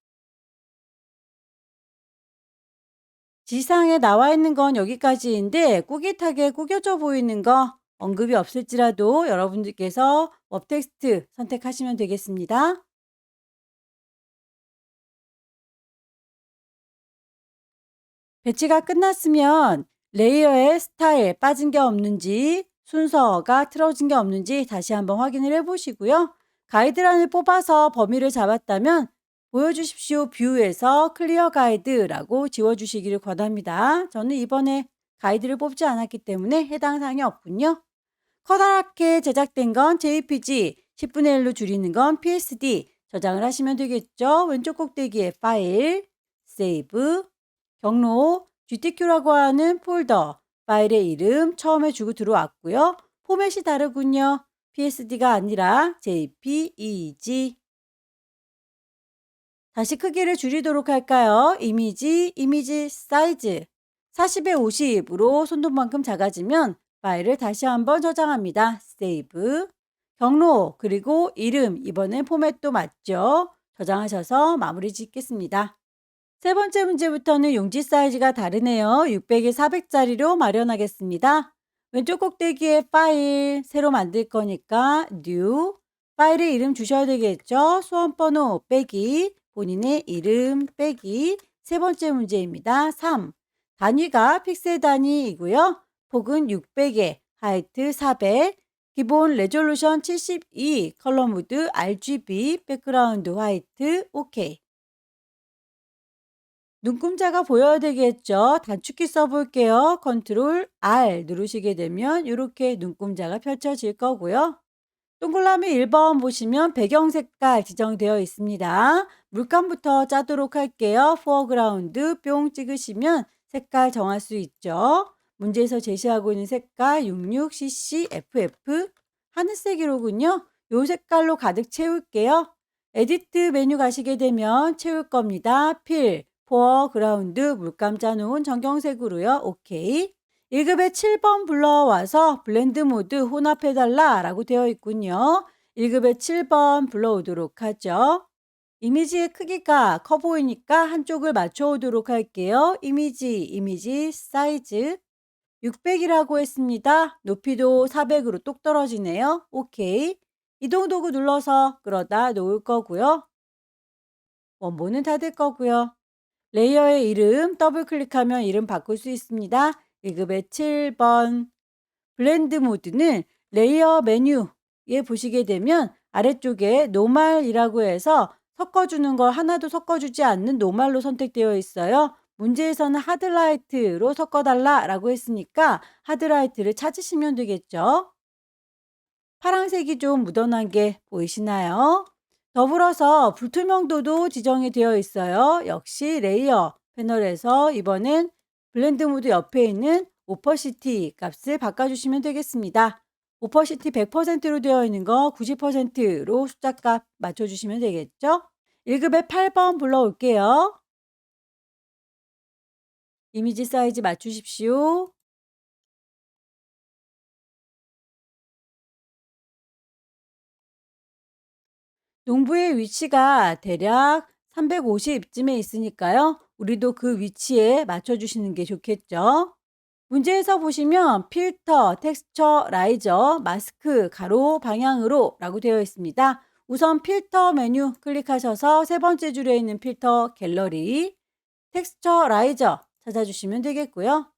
지상에 나와 있는 건 여기까지인데 꾸깃하게 구겨져 보이는 거 언급이 없을지라도 여러분들께서 업 텍스트 선택하시면 되겠습니다. 배치가 끝났으면 레이어의 스타일 빠진 게 없는지 순서가 틀어진 게 없는지 다시 한번 확인을 해 보시고요. 가이드란을 뽑아서 범위를 잡았다면 보여주십시오 뷰에서 클리어 가이드라고 지워주시기를 권합니다. 저는 이번에 가이드를 뽑지 않았기 때문에 해당 사항이 없군요. 커다랗게 제작된 건 JPG, 10분의 1로 줄이는 건 PSD 저장을 하시면 되겠죠. 왼쪽 꼭대기에 파일, 세이브, 경로, GTQ라고 하는 폴더, 파일의 이름 처음에 주고 들어왔고요. 포맷이 다르군요. PSD가 아니라 JPEG. 다시 크기를 줄이도록 할까요? 이미지 사이즈 40에 50으로 손톱만큼 작아지면 파일을 다시 한번 저장합니다. 세이브. 경로 그리고 이름 이번엔 포맷도 맞죠? 저장하셔서 마무리 짓겠습니다. 세 번째 문제부터는 용지 사이즈가 다르네요. 600에 400짜리로 마련하겠습니다. 왼쪽 꼭대기에 파일 새로 만들 거니까 new 파일의 이름 주셔야 되겠죠. 수험번호 빼기 본인의 이름 빼기 세 번째 문제입니다. 3. 단위가 픽셀 단위이고요. 폭은 600에 하이트 400 기본 레졸루션 72 컬러 모드 RGB 백그라운드 화이트 OK. 눈금자가 보여야 되겠죠. 단축키 써볼게요. 컨트롤 R 누르시게 되면 이렇게 눈금자가 펼쳐질 거고요. 동그라미 1번 보시면 배경 색깔 지정되어 있습니다. 물감부터 짜도록 할게요. 포어그라운드 뿅 찍으시면 색깔 정할 수 있죠. 문제에서 제시하고 있는 색깔 66CCFF 하늘색이로군요. 이 색깔로 가득 채울게요. 에디트 메뉴 가시게 되면 채울 겁니다. 필, 포어그라운드 물감 짜놓은 정경색으로요. 오케이. 1급에 7번 불러와서 블렌드 모드 혼합해달라 라고 되어 있군요. 1급에 7번 불러오도록 하죠. 이미지의 크기가 커 보이니까 한쪽을 맞춰오도록 할게요. 이미지 사이즈 600이라고 했습니다. 높이도 400으로 똑 떨어지네요. 오케이. 이동 도구 눌러서 끌어다 놓을 거고요. 원본은 닫을 거고요. 레이어의 이름 더블 클릭하면 이름 바꿀 수 있습니다. 1급에 7번 블렌드 모드는 레이어 메뉴에 보시게 되면 아래쪽에 노말이라고 해서 섞어주는 걸 하나도 섞어주지 않는 노말로 선택되어 있어요. 문제에서는 하드라이트로 섞어달라고 했으니까 하드라이트를 찾으시면 되겠죠. 파란색이 좀 묻어난 게 보이시나요? 더불어서 불투명도도 지정이 되어 있어요. 역시 레이어 패널에서 이번엔 블렌드 모드 옆에 있는 오퍼시티 값을 바꿔주시면 되겠습니다. 오퍼시티 100%로 되어 있는 거 90%로 숫자 값 맞춰주시면 되겠죠? 1급에 8번 불러올게요. 이미지 사이즈 맞추십시오. 농부의 위치가 대략 350쯤에 있으니까요. 우리도 그 위치에 맞춰주시는 게 좋겠죠. 문제에서 보시면 필터, 텍스처, 라이저, 마스크, 가로, 방향으로 라고 되어 있습니다. 우선 필터 메뉴 클릭하셔서 세 번째 줄에 있는 필터 갤러리, 텍스처 라이저 찾아주시면 되겠고요.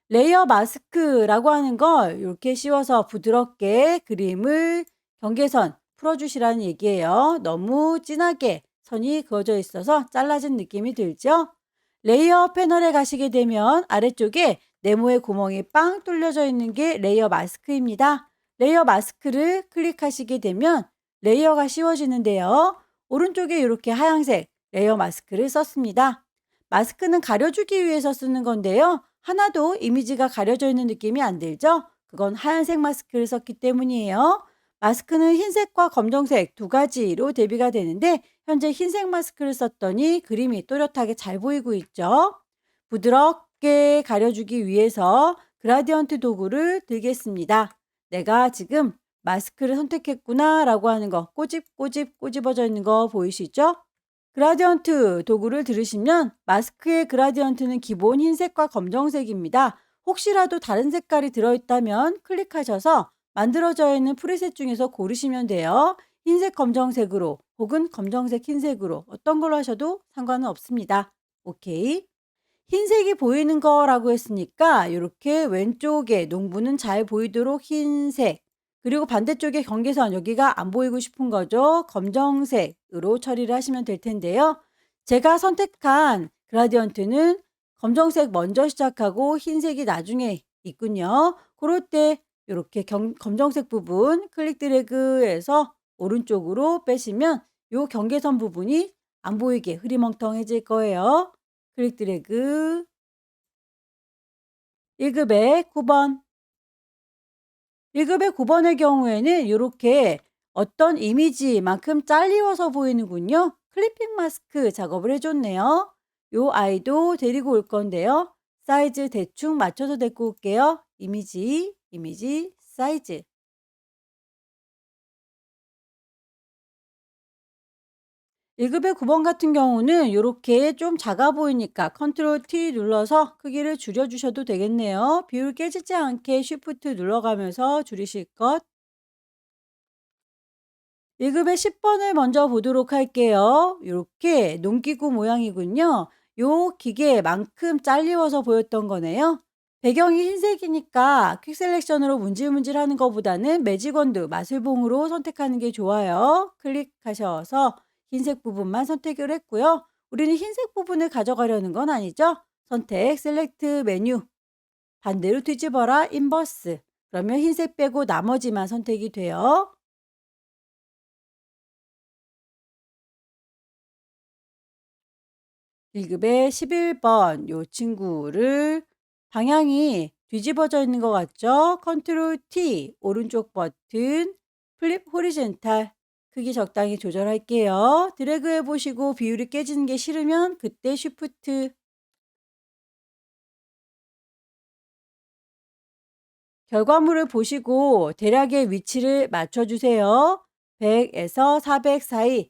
레이어 마스크라고 하는 걸 이렇게 씌워서 부드럽게 그림을 경계선 풀어주시라는 얘기예요. 너무 진하게 선이 그어져 있어서 잘라진 느낌이 들죠? 레이어 패널에 가시게 되면 아래쪽에 네모의 구멍이 빵 뚫려져 있는 게 레이어 마스크입니다. 레이어 마스크를 클릭하시게 되면 레이어가 씌워지는데요. 오른쪽에 이렇게 하얀색 레이어 마스크를 썼습니다. 마스크는 가려주기 위해서 쓰는 건데요. 하나도 이미지가 가려져 있는 느낌이 안 들죠? 그건 하얀색 마스크를 썼기 때문이에요. 마스크는 흰색과 검정색 두 가지로 대비가 되는데 현재 흰색 마스크를 썼더니 그림이 또렷하게 잘 보이고 있죠. 부드럽게 가려주기 위해서 그라디언트 도구를 들겠습니다. 내가 지금 마스크를 선택했구나 라고 하는 거 꼬집꼬집 꼬집어져 있는 거 보이시죠? 그라디언트 도구를 들으시면 마스크의 그라디언트는 기본 흰색과 검정색입니다. 혹시라도 다른 색깔이 들어있다면 클릭하셔서 만들어져 있는 프리셋 중에서 고르시면 돼요. 흰색 검정색으로 혹은 검정색 흰색으로 어떤 걸로 하셔도 상관은 없습니다. 오케이. 흰색이 보이는 거라고 했으니까 이렇게 왼쪽에 농부는 잘 보이도록 흰색, 그리고 반대쪽에 경계선 여기가 안 보이고 싶은 거죠. 검정색으로 처리를 하시면 될 텐데요. 제가 선택한 그라디언트는 검정색 먼저 시작하고 흰색이 나중에 있군요. 그럴 때 이렇게 검정색 부분 클릭 드래그해서 오른쪽으로 빼시면 이 경계선 부분이 안 보이게 흐리멍텅해질 거예요. 클릭 드래그 1급의 9번. 1급의 9번의 경우에는 이렇게 어떤 이미지만큼 잘리워서 보이는군요. 클리핑 마스크 작업을 해줬네요. 요 아이도 데리고 올 건데요. 사이즈 대충 맞춰서 데리고 올게요. 이미지, 사이즈. 1급의 9번 같은 경우는 이렇게 좀 작아 보이니까 컨트롤 T 눌러서 크기를 줄여주셔도 되겠네요. 비율 깨지지 않게 쉬프트 눌러가면서 줄이실 것. 1급의 10번을 먼저 보도록 할게요. 이렇게 농기구 모양이군요. 요 기계만큼 잘리워서 보였던 거네요. 배경이 흰색이니까 퀵 셀렉션으로 문질문질하는 것보다는 매직원드 마술봉으로 선택하는 게 좋아요. 클릭하셔서 흰색 부분만 선택을 했고요. 우리는 흰색 부분을 가져가려는 건 아니죠. 선택, 셀렉트 메뉴, 반대로 뒤집어라, 인버스. 그러면 흰색 빼고 나머지만 선택이 돼요. 1급의 11번 요 친구를 방향이 뒤집어져 있는 것 같죠? 컨트롤 T 오른쪽 버튼 플립 호리젠탈 크기 적당히 조절할게요. 드래그 해보시고 비율이 깨지는 게 싫으면 그때 쉬프트. 결과물을 보시고 대략의 위치를 맞춰주세요. 100에서 400 사이.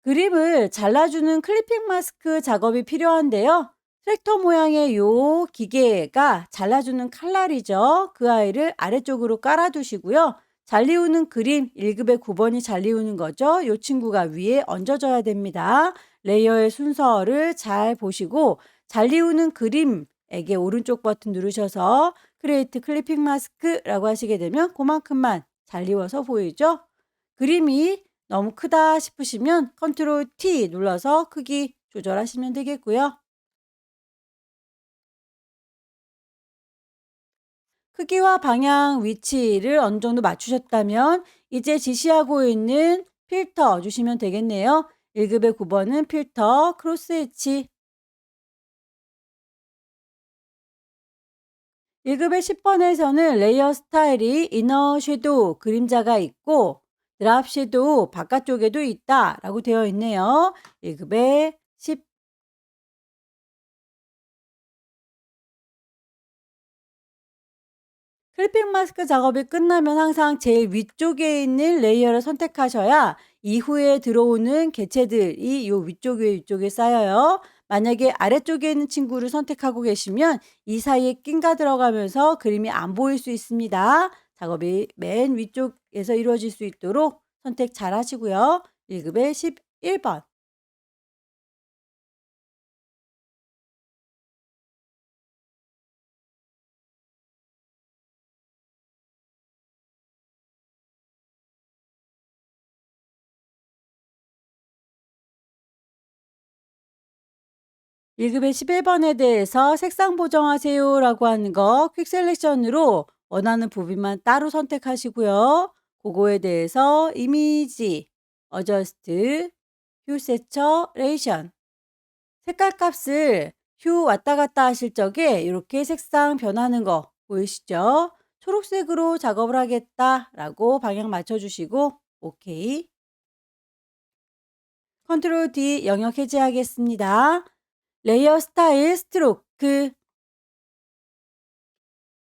그립을 잘라주는 클리핑 마스크 작업이 필요한데요. 트랙터 모양의 요 기계가 잘라주는 칼날이죠. 그 아이를 아래쪽으로 깔아두시고요. 잘리우는 그림 1급의 9번이 잘리우는 거죠. 요 친구가 위에 얹어져야 됩니다. 레이어의 순서를 잘 보시고 잘리우는 그림에게 오른쪽 버튼 누르셔서 크리에이트 클리핑 마스크라고 하시게 되면 그만큼만 잘리워서 보이죠. 그림이 너무 크다 싶으시면 컨트롤 T 눌러서 크기 조절하시면 되겠고요. 크기와 방향, 위치를 어느 정도 맞추셨다면 이제 지시하고 있는 필터 주시면 되겠네요. 1급의 9번은 필터, 크로스 해치. 1급의 10번에서는 레이어 스타일이 이너 섀도우 그림자가 있고 드랍 섀도우 바깥쪽에도 있다 라고 되어 있네요. 1급의 10. 클리핑 마스크 작업이 끝나면 항상 제일 위쪽에 있는 레이어를 선택하셔야 이후에 들어오는 개체들이 요 위쪽에 쌓여요. 만약에 아래쪽에 있는 친구를 선택하고 계시면 이 사이에 낀가 들어가면서 그림이 안 보일 수 있습니다. 작업이 맨 위쪽에서 이루어질 수 있도록 선택 잘 하시고요. 1급의 11번. 1급의 11번에 대해서 색상 보정하세요라고 하는 거 퀵 셀렉션으로 원하는 부분만 따로 선택하시고요. 그거에 대해서 이미지, 어저스트, 휴 세처레이션 색깔 값을 휴 왔다 갔다 하실 적에 이렇게 색상 변하는 거 보이시죠? 초록색으로 작업을 하겠다라고 방향 맞춰주시고 오케이. 컨트롤 D 영역 해제하겠습니다. 레이어 스타일 스트로크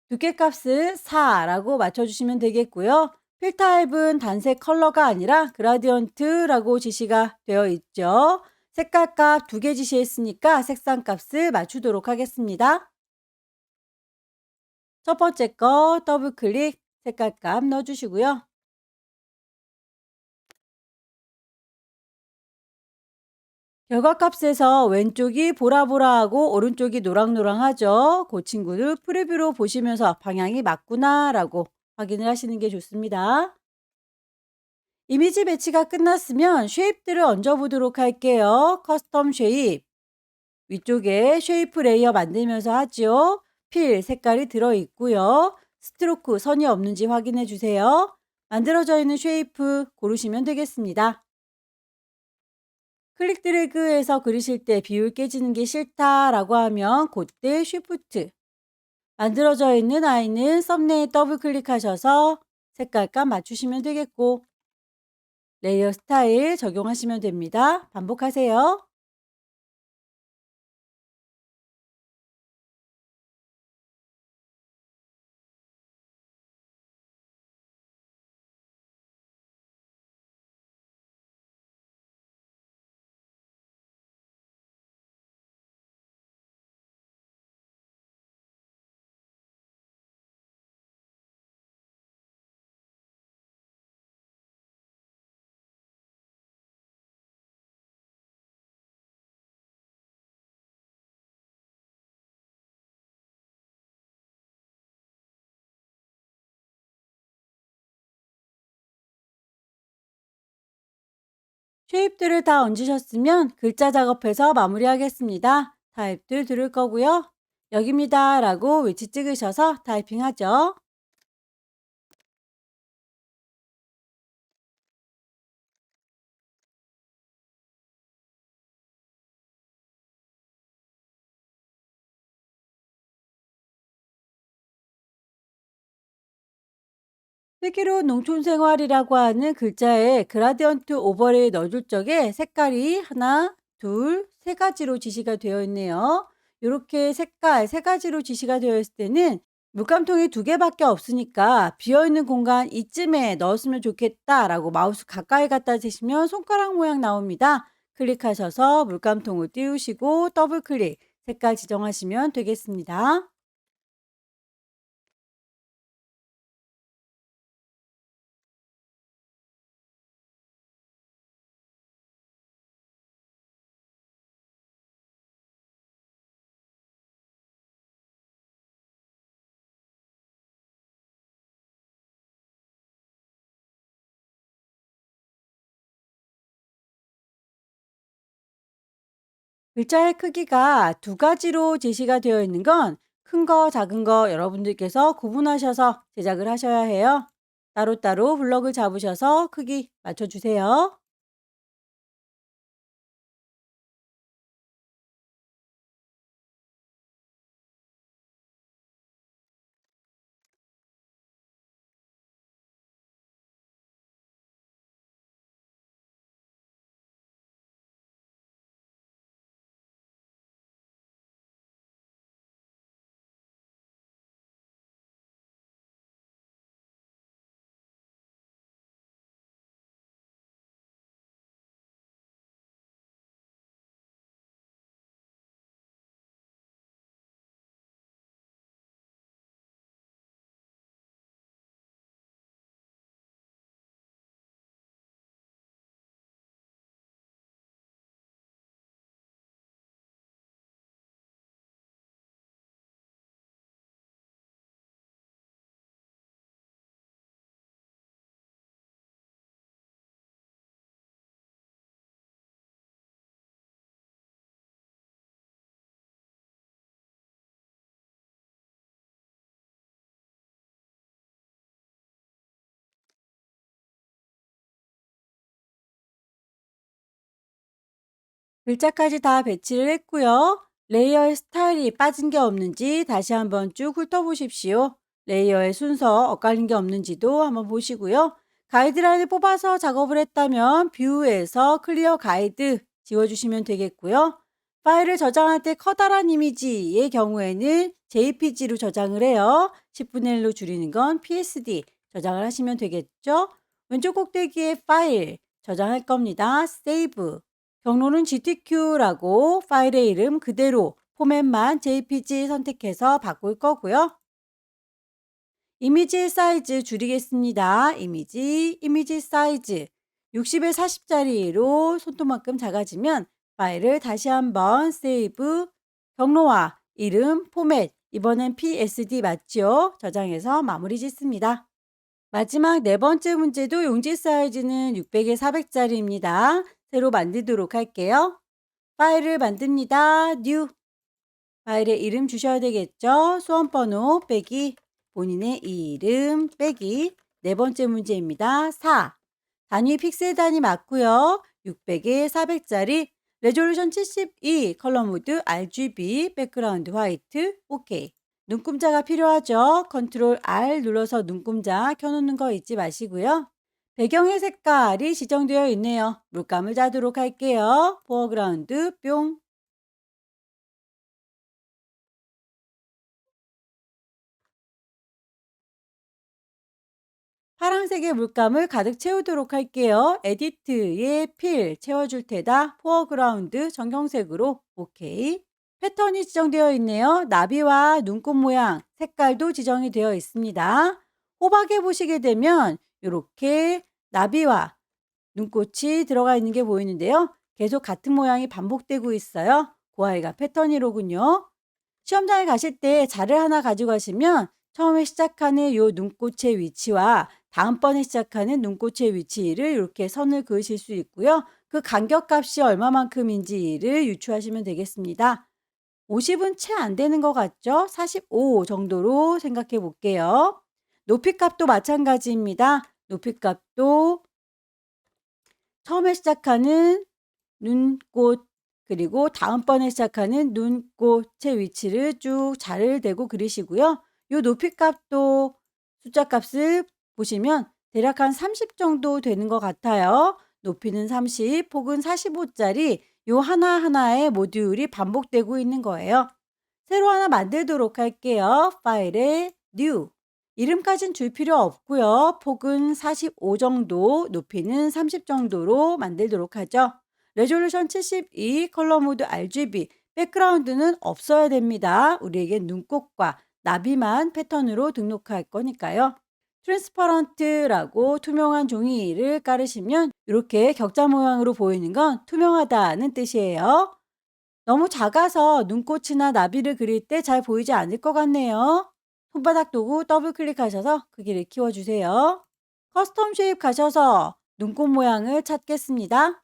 두께 값을 4라고 맞춰주시면 되겠고요. 필 타입은 단색 컬러가 아니라 그라디언트라고 지시가 되어 있죠. 색깔 값 두 개 지시했으니까 색상 값을 맞추도록 하겠습니다. 첫 번째 거 더블 클릭 색깔 값 넣어주시고요. 결과값에서 왼쪽이 보라보라하고 오른쪽이 노랑노랑하죠. 그 친구를 프리뷰로 보시면서 방향이 맞구나라고 확인을 하시는 게 좋습니다. 이미지 배치가 끝났으면 쉐입들을 얹어보도록 할게요. 커스텀 쉐입. 위쪽에 쉐이프 레이어 만들면서 하지요. 필 색깔이 들어있고요. 스트로크 선이 없는지 확인해 주세요. 만들어져 있는 쉐이프 고르시면 되겠습니다. 클릭 드래그해서 그리실 때 비율 깨지는 게 싫다라고 하면 그때 쉬프트. 만들어져 있는 아이는 썸네일 더블 클릭하셔서 색깔감 맞추시면 되겠고 레이어 스타일 적용하시면 됩니다. 반복하세요. 쉐입들을 다 얹으셨으면 글자 작업해서 마무리하겠습니다. 타입들 들을 거고요. 여기입니다 라고 위치 찍으셔서 타이핑하죠. 슬기로운 농촌생활이라고 하는 글자에 그라디언트 오버레이 넣어줄 적에 색깔이 하나, 둘, 세 가지로 지시가 되어 있네요. 이렇게 색깔 세 가지로 지시가 되어 있을 때는 물감통이 두 개밖에 없으니까 비어있는 공간 이쯤에 넣었으면 좋겠다라고 마우스 가까이 갖다 대시면 손가락 모양 나옵니다. 클릭하셔서 물감통을 띄우시고 더블 클릭 색깔 지정하시면 되겠습니다. 글자의 크기가 두 가지로 제시가 되어 있는 건 큰 거, 작은 거 여러분들께서 구분하셔서 제작을 하셔야 해요. 따로따로 블럭을 잡으셔서 크기 맞춰주세요. 글자까지 다 배치를 했고요. 레이어의 스타일이 빠진 게 없는지 다시 한번 쭉 훑어보십시오. 레이어의 순서 엇갈린 게 없는지도 한번 보시고요. 가이드라인을 뽑아서 작업을 했다면 뷰에서 클리어 가이드 지워주시면 되겠고요. 파일을 저장할 때 커다란 이미지의 경우에는 JPG로 저장을 해요. 10분의 1로 줄이는 건 PSD 저장을 하시면 되겠죠. 왼쪽 꼭대기에 파일 저장할 겁니다. 세이브. 경로는 GTQ라고 파일의 이름 그대로 포맷만 JPG 선택해서 바꿀 거고요. 이미지 사이즈 줄이겠습니다. 이미지 사이즈 60에 40짜리로 손톱만큼 작아지면 파일을 다시 한번 세이브, 경로와 이름, 포맷, 이번엔 PSD 맞죠? 저장해서 마무리 짓습니다. 마지막 네 번째 문제도 용지 사이즈는 600에 400짜리입니다. 새로 만들도록 할게요. 파일을 만듭니다. New. 파일에 이름 주셔야 되겠죠? 수험번호 빼기 본인의 이름 빼기 네 번째 문제입니다. 4. 단위 픽셀 단위 맞고요. 600에 400짜리 레졸루션 72 컬러 모드 RGB 백그라운드 화이트 오케이. 눈금자가 필요하죠. 컨트롤 R 눌러서 눈금자 켜놓는 거 잊지 마시고요. 배경의 색깔이 지정되어 있네요. 물감을 짜도록 할게요. 포어그라운드 뿅. 파란색의 물감을 가득 채우도록 할게요. 에디트에 필 채워줄 테다. 포어그라운드 정경색으로 오케이. 패턴이 지정되어 있네요. 나비와 눈꽃 모양 색깔도 지정이 되어 있습니다. 호박에 보시게 되면 이렇게 나비와 눈꽃이 들어가 있는 게 보이는데요. 계속 같은 모양이 반복되고 있어요. 그 아이가 패턴이로군요. 시험장에 가실 때 자를 하나 가지고 가시면 처음에 시작하는 요 눈꽃의 위치와 다음번에 시작하는 눈꽃의 위치를 이렇게 선을 그으실 수 있고요. 그 간격값이 얼마만큼인지를 유추하시면 되겠습니다. 50은 채 안 되는 것 같죠? 45 정도로 생각해 볼게요. 높이값도 마찬가지입니다. 높이값도 처음에 시작하는 눈꽃 그리고 다음번에 시작하는 눈꽃의 위치를 쭉 자를 대고 그리시고요. 요 높이값도 숫자값을 보시면 대략 한 30 정도 되는 것 같아요. 높이는 30, 폭은 45짜리 요 하나하나의 모듈이 반복되고 있는 거예요. 새로 하나 만들도록 할게요. 파일에 New. 이름까진 줄 필요 없고요. 폭은 45 정도, 높이는 30 정도로 만들도록 하죠. 레졸루션 72, 컬러 모드 RGB, 백그라운드는 없어야 됩니다. 우리에게 눈꽃과 나비만 패턴으로 등록할 거니까요. 트랜스퍼런트라고 투명한 종이를 깔으시면 이렇게 격자 모양으로 보이는 건 투명하다는 뜻이에요. 너무 작아서 눈꽃이나 나비를 그릴 때 잘 보이지 않을 것 같네요. 손바닥 도구 더블 클릭하셔서 크기를 키워주세요. 커스텀 쉐입 가셔서 눈꽃 모양을 찾겠습니다.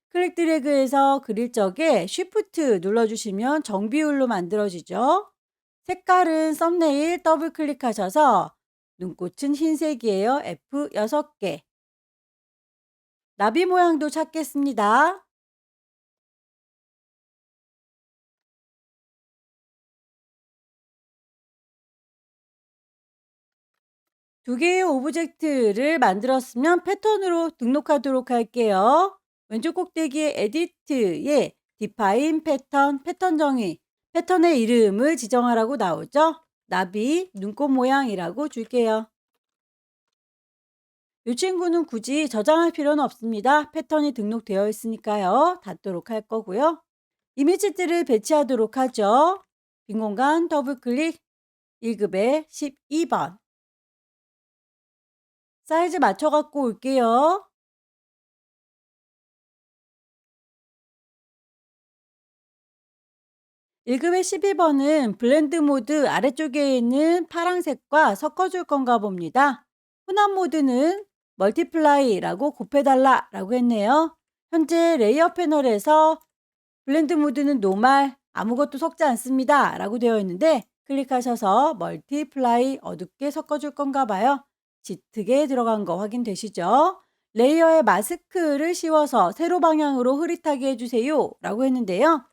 클릭 드래그해서 그릴 적에 쉬프트 눌러주시면 정비율로 만들어지죠. 색깔은 썸네일 더블 클릭하셔서 눈꽃은 흰색이에요. F 6개. 나비 모양도 찾겠습니다. 두 개의 오브젝트를 만들었으면 패턴으로 등록하도록 할게요. 왼쪽 꼭대기에 에디트에 디파인 패턴, 패턴 정의, 패턴의 이름을 지정하라고 나오죠. 나비, 눈꽃 모양이라고 줄게요. 이 친구는 굳이 저장할 필요는 없습니다. 패턴이 등록되어 있으니까요. 닫도록 할 거고요. 이미지들을 배치하도록 하죠. 빈 공간 더블 클릭 1급에 12번. 사이즈 맞춰 갖고 올게요. 일급의 12번은 블렌드 모드 아래쪽에 있는 파란색과 섞어줄 건가 봅니다. 혼합 모드는 멀티플라이라고 곱해달라라고 했네요. 현재 레이어 패널에서 블렌드 모드는 노말 아무것도 섞지 않습니다 라고 되어 있는데 클릭하셔서 멀티플라이 어둡게 섞어줄 건가 봐요. 짙게 들어간 거 확인되시죠? 레이어에 마스크를 씌워서 세로 방향으로 흐릿하게 해주세요 라고 했는데요.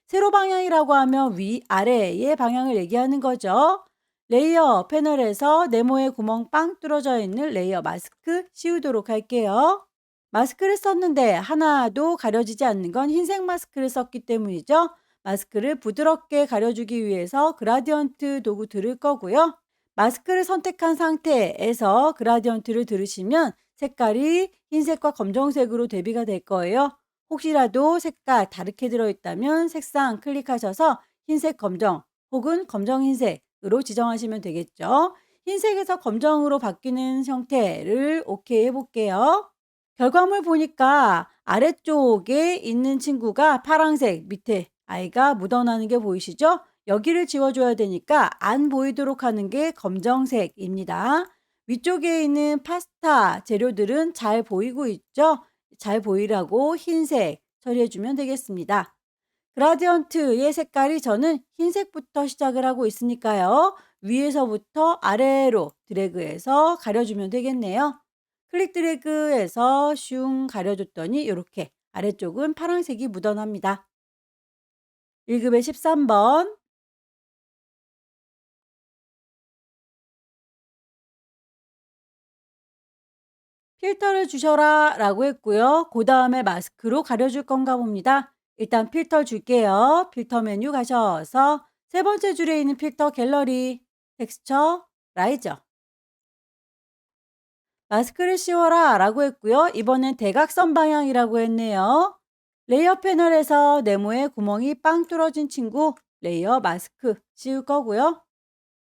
세로 방향이라고 하면 위아래의 방향을 얘기하는 거죠. 레이어 패널에서 네모의 구멍 빵 뚫어져 있는 레이어 마스크 씌우도록 할게요. 마스크를 썼는데 하나도 가려지지 않는 건 흰색 마스크를 썼기 때문이죠. 마스크를 부드럽게 가려주기 위해서 그라디언트 도구 들을 거고요. 마스크를 선택한 상태에서 그라디언트를 들으시면 색깔이 흰색과 검정색으로 대비가 될 거예요. 혹시라도 색깔 다르게 들어있다면 색상 클릭하셔서 흰색 검정 혹은 검정 흰색으로 지정하시면 되겠죠. 흰색에서 검정으로 바뀌는 형태를 오케이 해볼게요. 결과물 보니까 아래쪽에 있는 친구가 파란색, 밑에 아이가 묻어나는 게 보이시죠? 여기를 지워줘야 되니까 안 보이도록 하는 게 검정색입니다. 위쪽에 있는 파스타 재료들은 잘 보이고 있죠? 잘 보이라고 흰색 처리해주면 되겠습니다. 그라디언트의 색깔이 저는 흰색부터 시작을 하고 있으니까요. 위에서부터 아래로 드래그해서 가려주면 되겠네요. 클릭 드래그해서 슝 가려줬더니 이렇게 아래쪽은 파란색이 묻어납니다. 1급의 13번. 필터를 주셔라 라고 했고요. 그 다음에 마스크로 가려줄 건가 봅니다. 일단 필터 줄게요. 필터 메뉴 가셔서 세 번째 줄에 있는 필터 갤러리, 텍스처, 라이저. 마스크를 씌워라 라고 했고요. 이번엔 대각선 방향이라고 했네요. 레이어 패널에서 네모에 구멍이 빵 뚫어진 친구 레이어 마스크 씌울 거고요.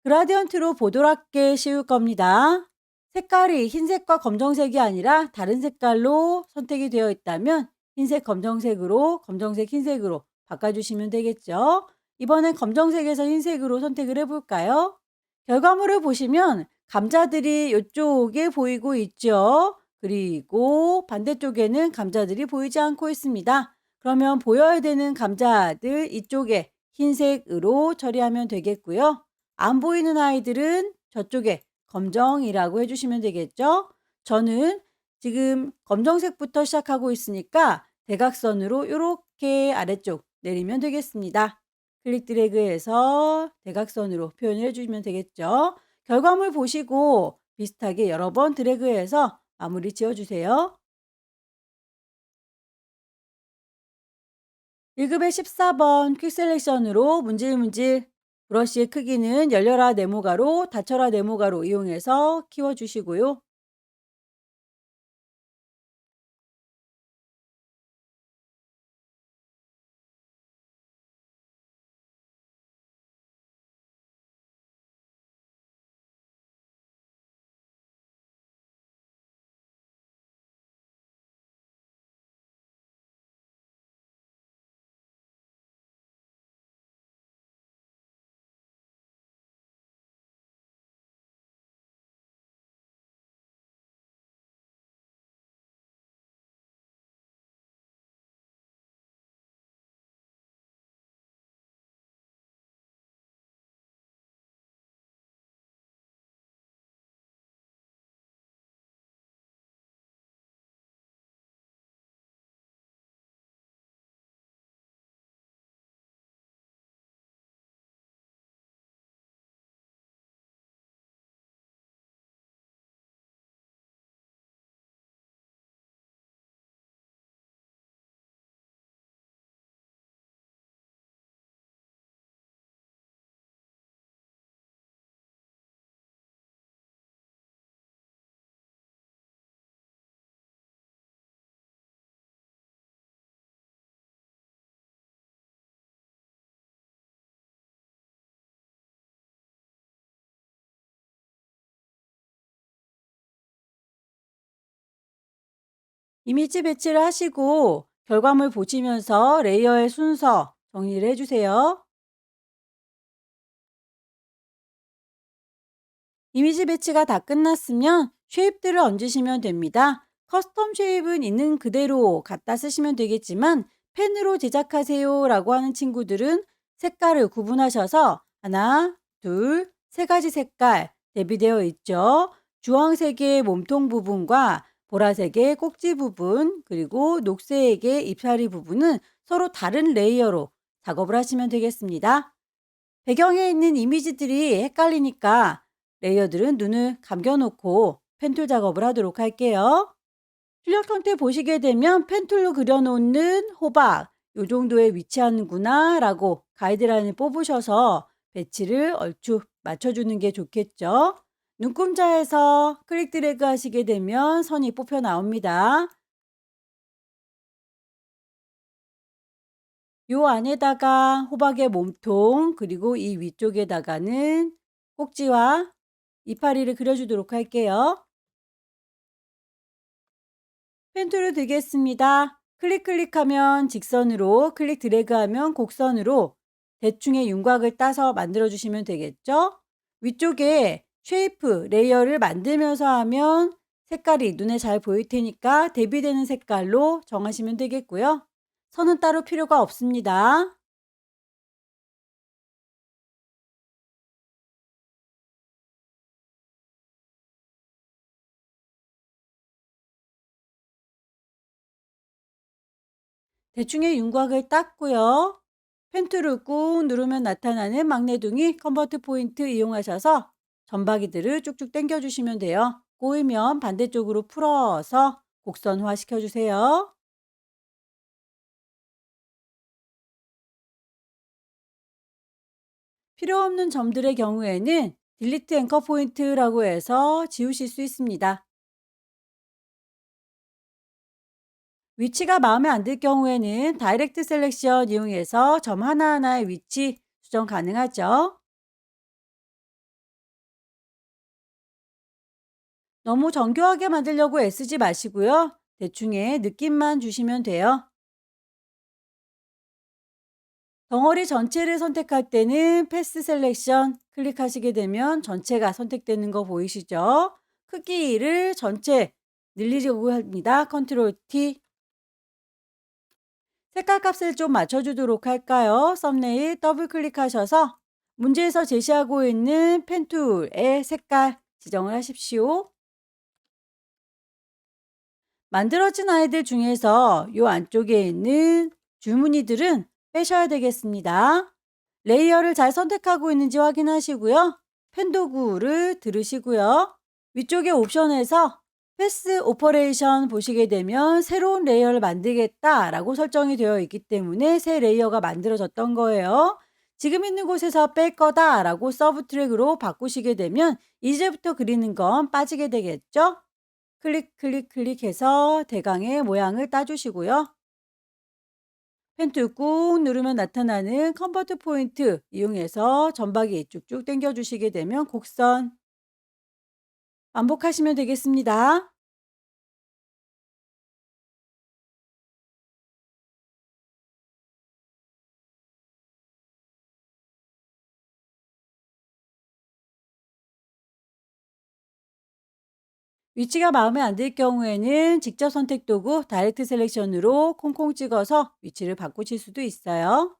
그라디언트로 보드랍게 씌울 겁니다. 색깔이 흰색과 검정색이 아니라 다른 색깔로 선택이 되어 있다면 흰색 검정색으로 검정색 흰색으로 바꿔주시면 되겠죠. 이번엔 검정색에서 흰색으로 선택을 해볼까요? 결과물을 보시면 감자들이 이쪽에 보이고 있죠. 그리고 반대쪽에는 감자들이 보이지 않고 있습니다. 그러면 보여야 되는 감자들 이쪽에 흰색으로 처리하면 되겠고요. 안 보이는 아이들은 저쪽에 검정이라고 해주시면 되겠죠. 저는 지금 검정색부터 시작하고 있으니까 대각선으로 이렇게 아래쪽 내리면 되겠습니다. 클릭 드래그해서 대각선으로 표현을 해주시면 되겠죠. 결과물 보시고 비슷하게 여러 번 드래그해서 마무리 지어주세요. 1급의 14번 퀵 셀렉션으로 문질문질 브러쉬의 크기는 열려라 네모가로 닫혀라 네모가로 이용해서 키워주시고요. 이미지 배치를 하시고 결과물 보시면서 레이어의 순서 정리를 해주세요. 이미지 배치가 다 끝났으면 쉐입들을 얹으시면 됩니다. 커스텀 쉐입은 있는 그대로 갖다 쓰시면 되겠지만 펜으로 제작하세요 라고 하는 친구들은 색깔을 구분하셔서 하나, 둘, 세 가지 색깔 대비되어 있죠. 주황색의 몸통 부분과 보라색의 꼭지 부분, 그리고 녹색의 잎사리 부분은 서로 다른 레이어로 작업을 하시면 되겠습니다. 배경에 있는 이미지들이 헷갈리니까 레이어들은 눈을 감겨놓고 펜툴 작업을 하도록 할게요. 출력 형태 보시게 되면 펜툴로 그려놓는 호박, 요 정도에 위치하는구나 라고 가이드라인을 뽑으셔서 배치를 얼추 맞춰주는 게 좋겠죠. 눈금자에서 클릭 드래그 하시게 되면 선이 뽑혀 나옵니다. 요 안에다가 호박의 몸통, 그리고 이 위쪽에다가는 꼭지와 이파리를 그려주도록 할게요. 펜툴을 들겠습니다. 클릭하면 직선으로, 클릭 드래그하면 곡선으로 대충의 윤곽을 따서 만들어 주시면 되겠죠? 위쪽에 쉐이프, 레이어를 만들면서 하면 색깔이 눈에 잘 보일 테니까 대비되는 색깔로 정하시면 되겠고요. 선은 따로 필요가 없습니다. 대충의 윤곽을 땄고요. 펜툴을 꾹 누르면 나타나는 magne둥이 컨버트 포인트 이용하셔서 점박이들을 쭉쭉 당겨 주시면 돼요. 꼬이면 반대쪽으로 풀어서 곡선화 시켜주세요. 필요 없는 점들의 경우에는 딜리트 앵커 포인트라고 해서 지우실 수 있습니다. 위치가 마음에 안 들 경우에는 다이렉트 셀렉션 이용해서 점 하나하나의 위치 수정 가능하죠. 너무 정교하게 만들려고 애쓰지 마시고요. 대충의 느낌만 주시면 돼요. 덩어리 전체를 선택할 때는 패스 셀렉션 클릭하시게 되면 전체가 선택되는 거 보이시죠? 크기를 전체 늘리려고 합니다. 컨트롤 T. 색깔 값을 좀 맞춰주도록 할까요? 썸네일 더블 클릭하셔서 문제에서 제시하고 있는 펜툴의 색깔 지정을 하십시오. 만들어진 아이들 중에서 이 안쪽에 있는 줄무늬들은 빼셔야 되겠습니다. 레이어를 잘 선택하고 있는지 확인하시고요. 펜 도구를 들으시고요. 위쪽에 옵션에서 패스 오퍼레이션 보시게 되면 새로운 레이어를 만들겠다라고 설정이 되어 있기 때문에 새 레이어가 만들어졌던 거예요. 지금 있는 곳에서 뺄 거다라고 서브 트랙으로 바꾸시게 되면 이제부터 그리는 건 빠지게 되겠죠? 클릭해서 대강의 모양을 따주시고요. 펜툴 꾹 누르면 나타나는 컨버트 포인트 이용해서 점박이 쭉쭉 당겨 주시게 되면 곡선 반복하시면 되겠습니다. 위치가 마음에 안 들 경우에는 직접 선택 도구 다이렉트 셀렉션으로 콩콩 찍어서 위치를 바꾸실 수도 있어요.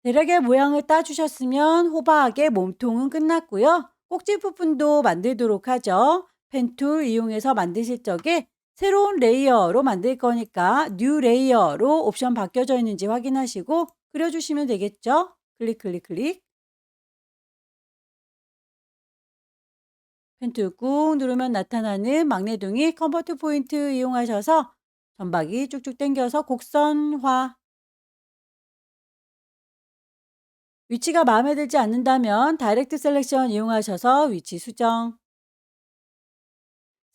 대략의 모양을 따주셨으면 호박의 몸통은 끝났고요. 꼭지 부분도 만들도록 하죠. 펜툴 이용해서 만드실 적에 새로운 레이어로 만들 거니까 뉴 레이어로 옵션 바뀌어져 있는지 확인하시고 그려주시면 되겠죠. 클릭. 펜툴 꾹 누르면 나타나는 magne둥이 컨버트 포인트 이용하셔서 점박이 쭉쭉 당겨서 곡선화. 위치가 마음에 들지 않는다면 다이렉트 셀렉션 이용하셔서 위치 수정.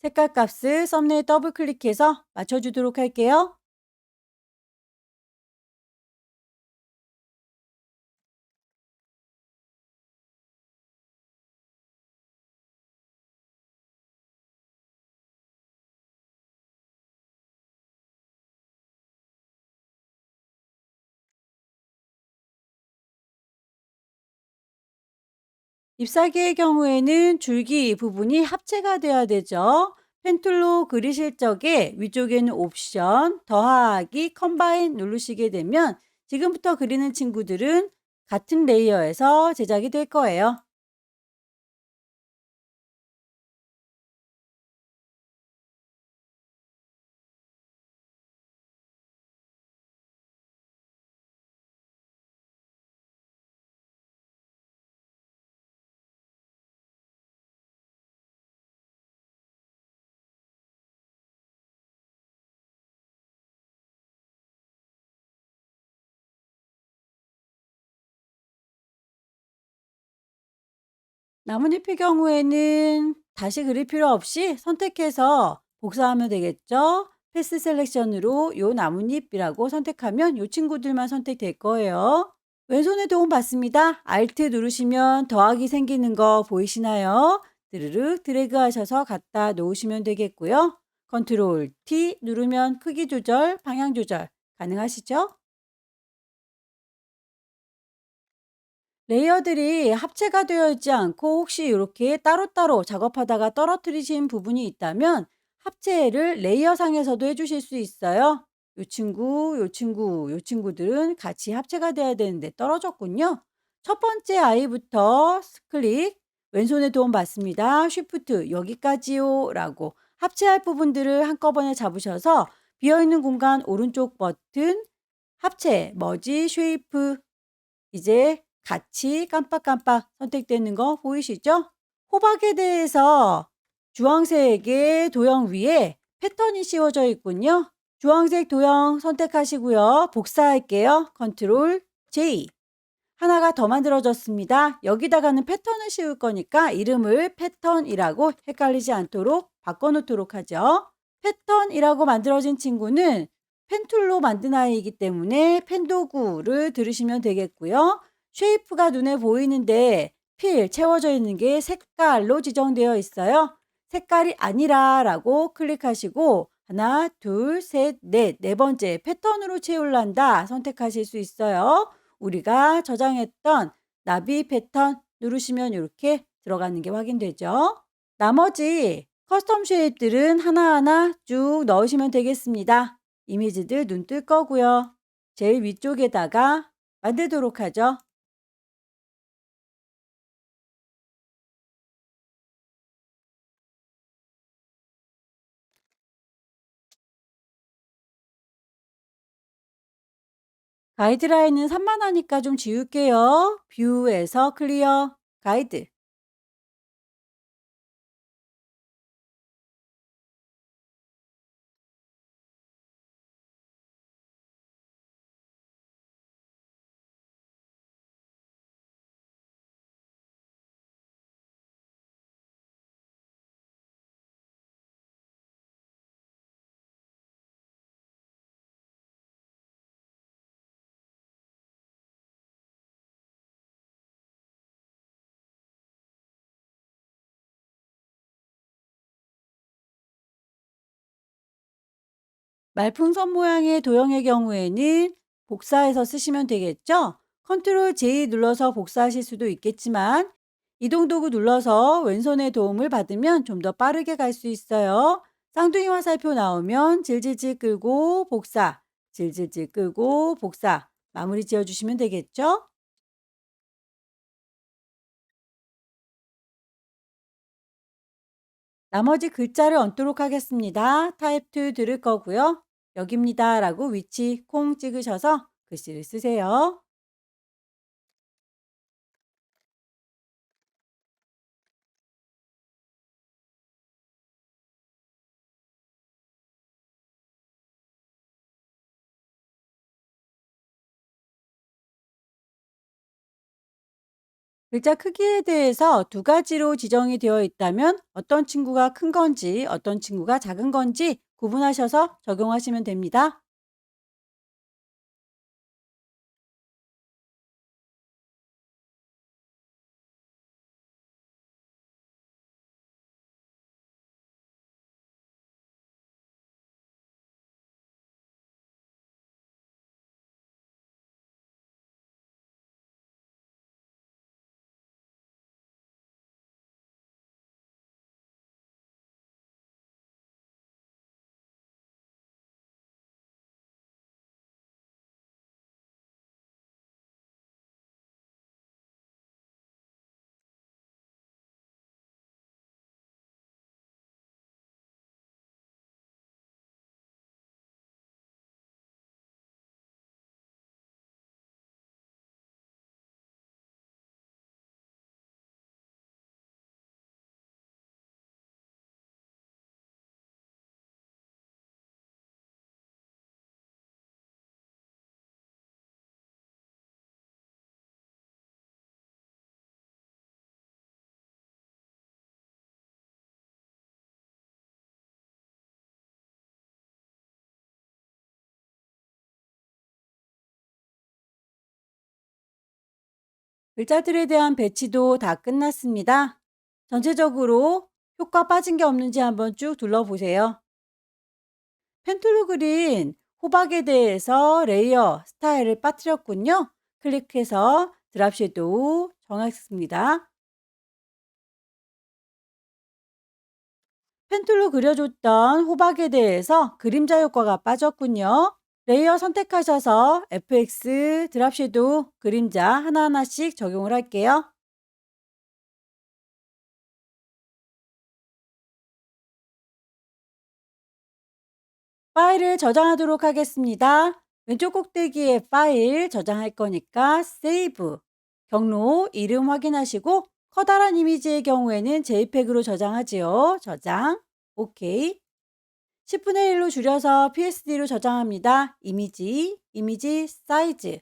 색깔 값을 썸네일 더블 클릭해서 맞춰주도록 할게요. 잎사귀의 경우에는 줄기 부분이 합체가 돼야 되죠. 펜툴로 그리실 적에 위쪽에 있는 옵션 더하기 컴바인 누르시게 되면 지금부터 그리는 친구들은 같은 레이어에서 제작이 될 거예요. 나뭇잎의 경우에는 다시 그릴 필요 없이 선택해서 복사하면 되겠죠? 패스 셀렉션으로 요 나뭇잎이라고 선택하면 요 친구들만 선택될 거예요. 왼손에 도움 받습니다. Alt 누르시면 더하기 생기는 거 보이시나요? 드르륵 드래그 하셔서 갖다 놓으시면 되겠고요. 컨트롤 T 누르면 크기 조절, 방향 조절 가능하시죠? 레이어들이 합체가 되어 있지 않고 혹시 이렇게 따로따로 작업하다가 떨어뜨리신 부분이 있다면 합체를 레이어 상에서도 해주실 수 있어요. 요 친구, 요 친구, 요 친구들은 같이 합체가 돼야 되는데 떨어졌군요. 첫 번째 아이부터 클릭, 왼손에 도움 받습니다. 쉬프트 여기까지요 라고 합체할 부분들을 한꺼번에 잡으셔서 비어있는 공간 오른쪽 버튼 합체, 머지, 쉐이프 이제 같이 깜빡깜빡 선택되는 거 보이시죠? 호박에 대해서 주황색의 도형 위에 패턴이 씌워져 있군요. 주황색 도형 선택하시고요. 복사할게요. 컨트롤 J. 하나가 더 만들어졌습니다. 여기다가는 패턴을 씌울 거니까 이름을 패턴이라고 헷갈리지 않도록 바꿔놓도록 하죠. 패턴이라고 만들어진 친구는 펜툴로 만든 아이이기 때문에 펜도구를 들으시면 되겠고요. 쉐이프가 눈에 보이는데 필 채워져 있는 게 색깔로 지정되어 있어요. 색깔이 아니라 라고 클릭하시고 하나, 둘, 셋, 넷, 네 번째 패턴으로 채울란다 선택하실 수 있어요. 우리가 저장했던 나비 패턴 누르시면 이렇게 들어가는 게 확인되죠. 나머지 커스텀 쉐입들은 하나하나 쭉 넣으시면 되겠습니다. 이미지들 눈 뜰 거고요. 제일 위쪽에다가 만들도록 하죠. 가이드라인은 산만하니까 좀 지울게요. 뷰에서 클리어, 가이드. 말풍선 모양의 도형의 경우에는 복사해서 쓰시면 되겠죠? 컨트롤 J 눌러서 복사하실 수도 있겠지만 이동 도구 눌러서 왼손의 도움을 받으면 좀 더 빠르게 갈 수 있어요. 쌍둥이 화살표 나오면 질질질 끌고 복사, 질질질 끌고 복사 마무리 지어주시면 되겠죠? 나머지 글자를 얹도록 하겠습니다. 타입 2 들을 거고요. 여기입니다 라고 위치 콩 찍으셔서 글씨를 쓰세요. 글자 크기에 대해서 두 가지로 지정이 되어 있다면 어떤 친구가 큰 건지 어떤 친구가 작은 건지 구분하셔서 적용하시면 됩니다. 글자들에 대한 배치도 다 끝났습니다. 전체적으로 효과 빠진 게 없는지 한번 쭉 둘러보세요. 펜툴로 그린 호박에 대해서 레이어 스타일을 빠뜨렸군요. 클릭해서 드랍 섀도우 정하겠습니다. 펜툴로 그려줬던 호박에 대해서 그림자 효과가 빠졌군요. 레이어 선택하셔서 FX 드랍 섀도우 그림자 하나하나씩 적용을 할게요. 파일을 저장하도록 하겠습니다. 왼쪽 꼭대기에 파일 저장할 거니까 세이브, 경로 이름 확인하시고 커다란 이미지의 경우에는 JPEG으로 저장하지요. 저장, OK. 10분의 1로 줄여서 PSD로 저장합니다. 이미지 사이즈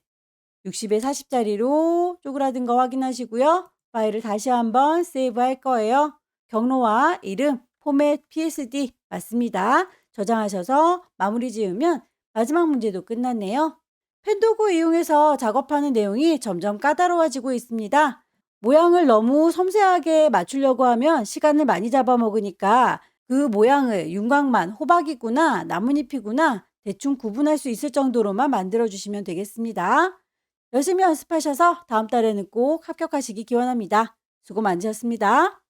60에 40짜리로 쪼그라든 거 확인하시고요. 파일을 다시 한번 세이브 할 거예요. 경로와 이름, 포맷 PSD 맞습니다. 저장하셔서 마무리 지으면 마지막 문제도 끝났네요. 펜도구 이용해서 작업하는 내용이 점점 까다로워지고 있습니다. 모양을 너무 섬세하게 맞추려고 하면 시간을 많이 잡아먹으니까 그 모양을 윤곽만 호박이구나, 나뭇잎이구나 대충 구분할 수 있을 정도로만 만들어 주시면 되겠습니다. 열심히 연습하셔서 다음 달에는 꼭 합격하시기 기원합니다. 수고 많으셨습니다.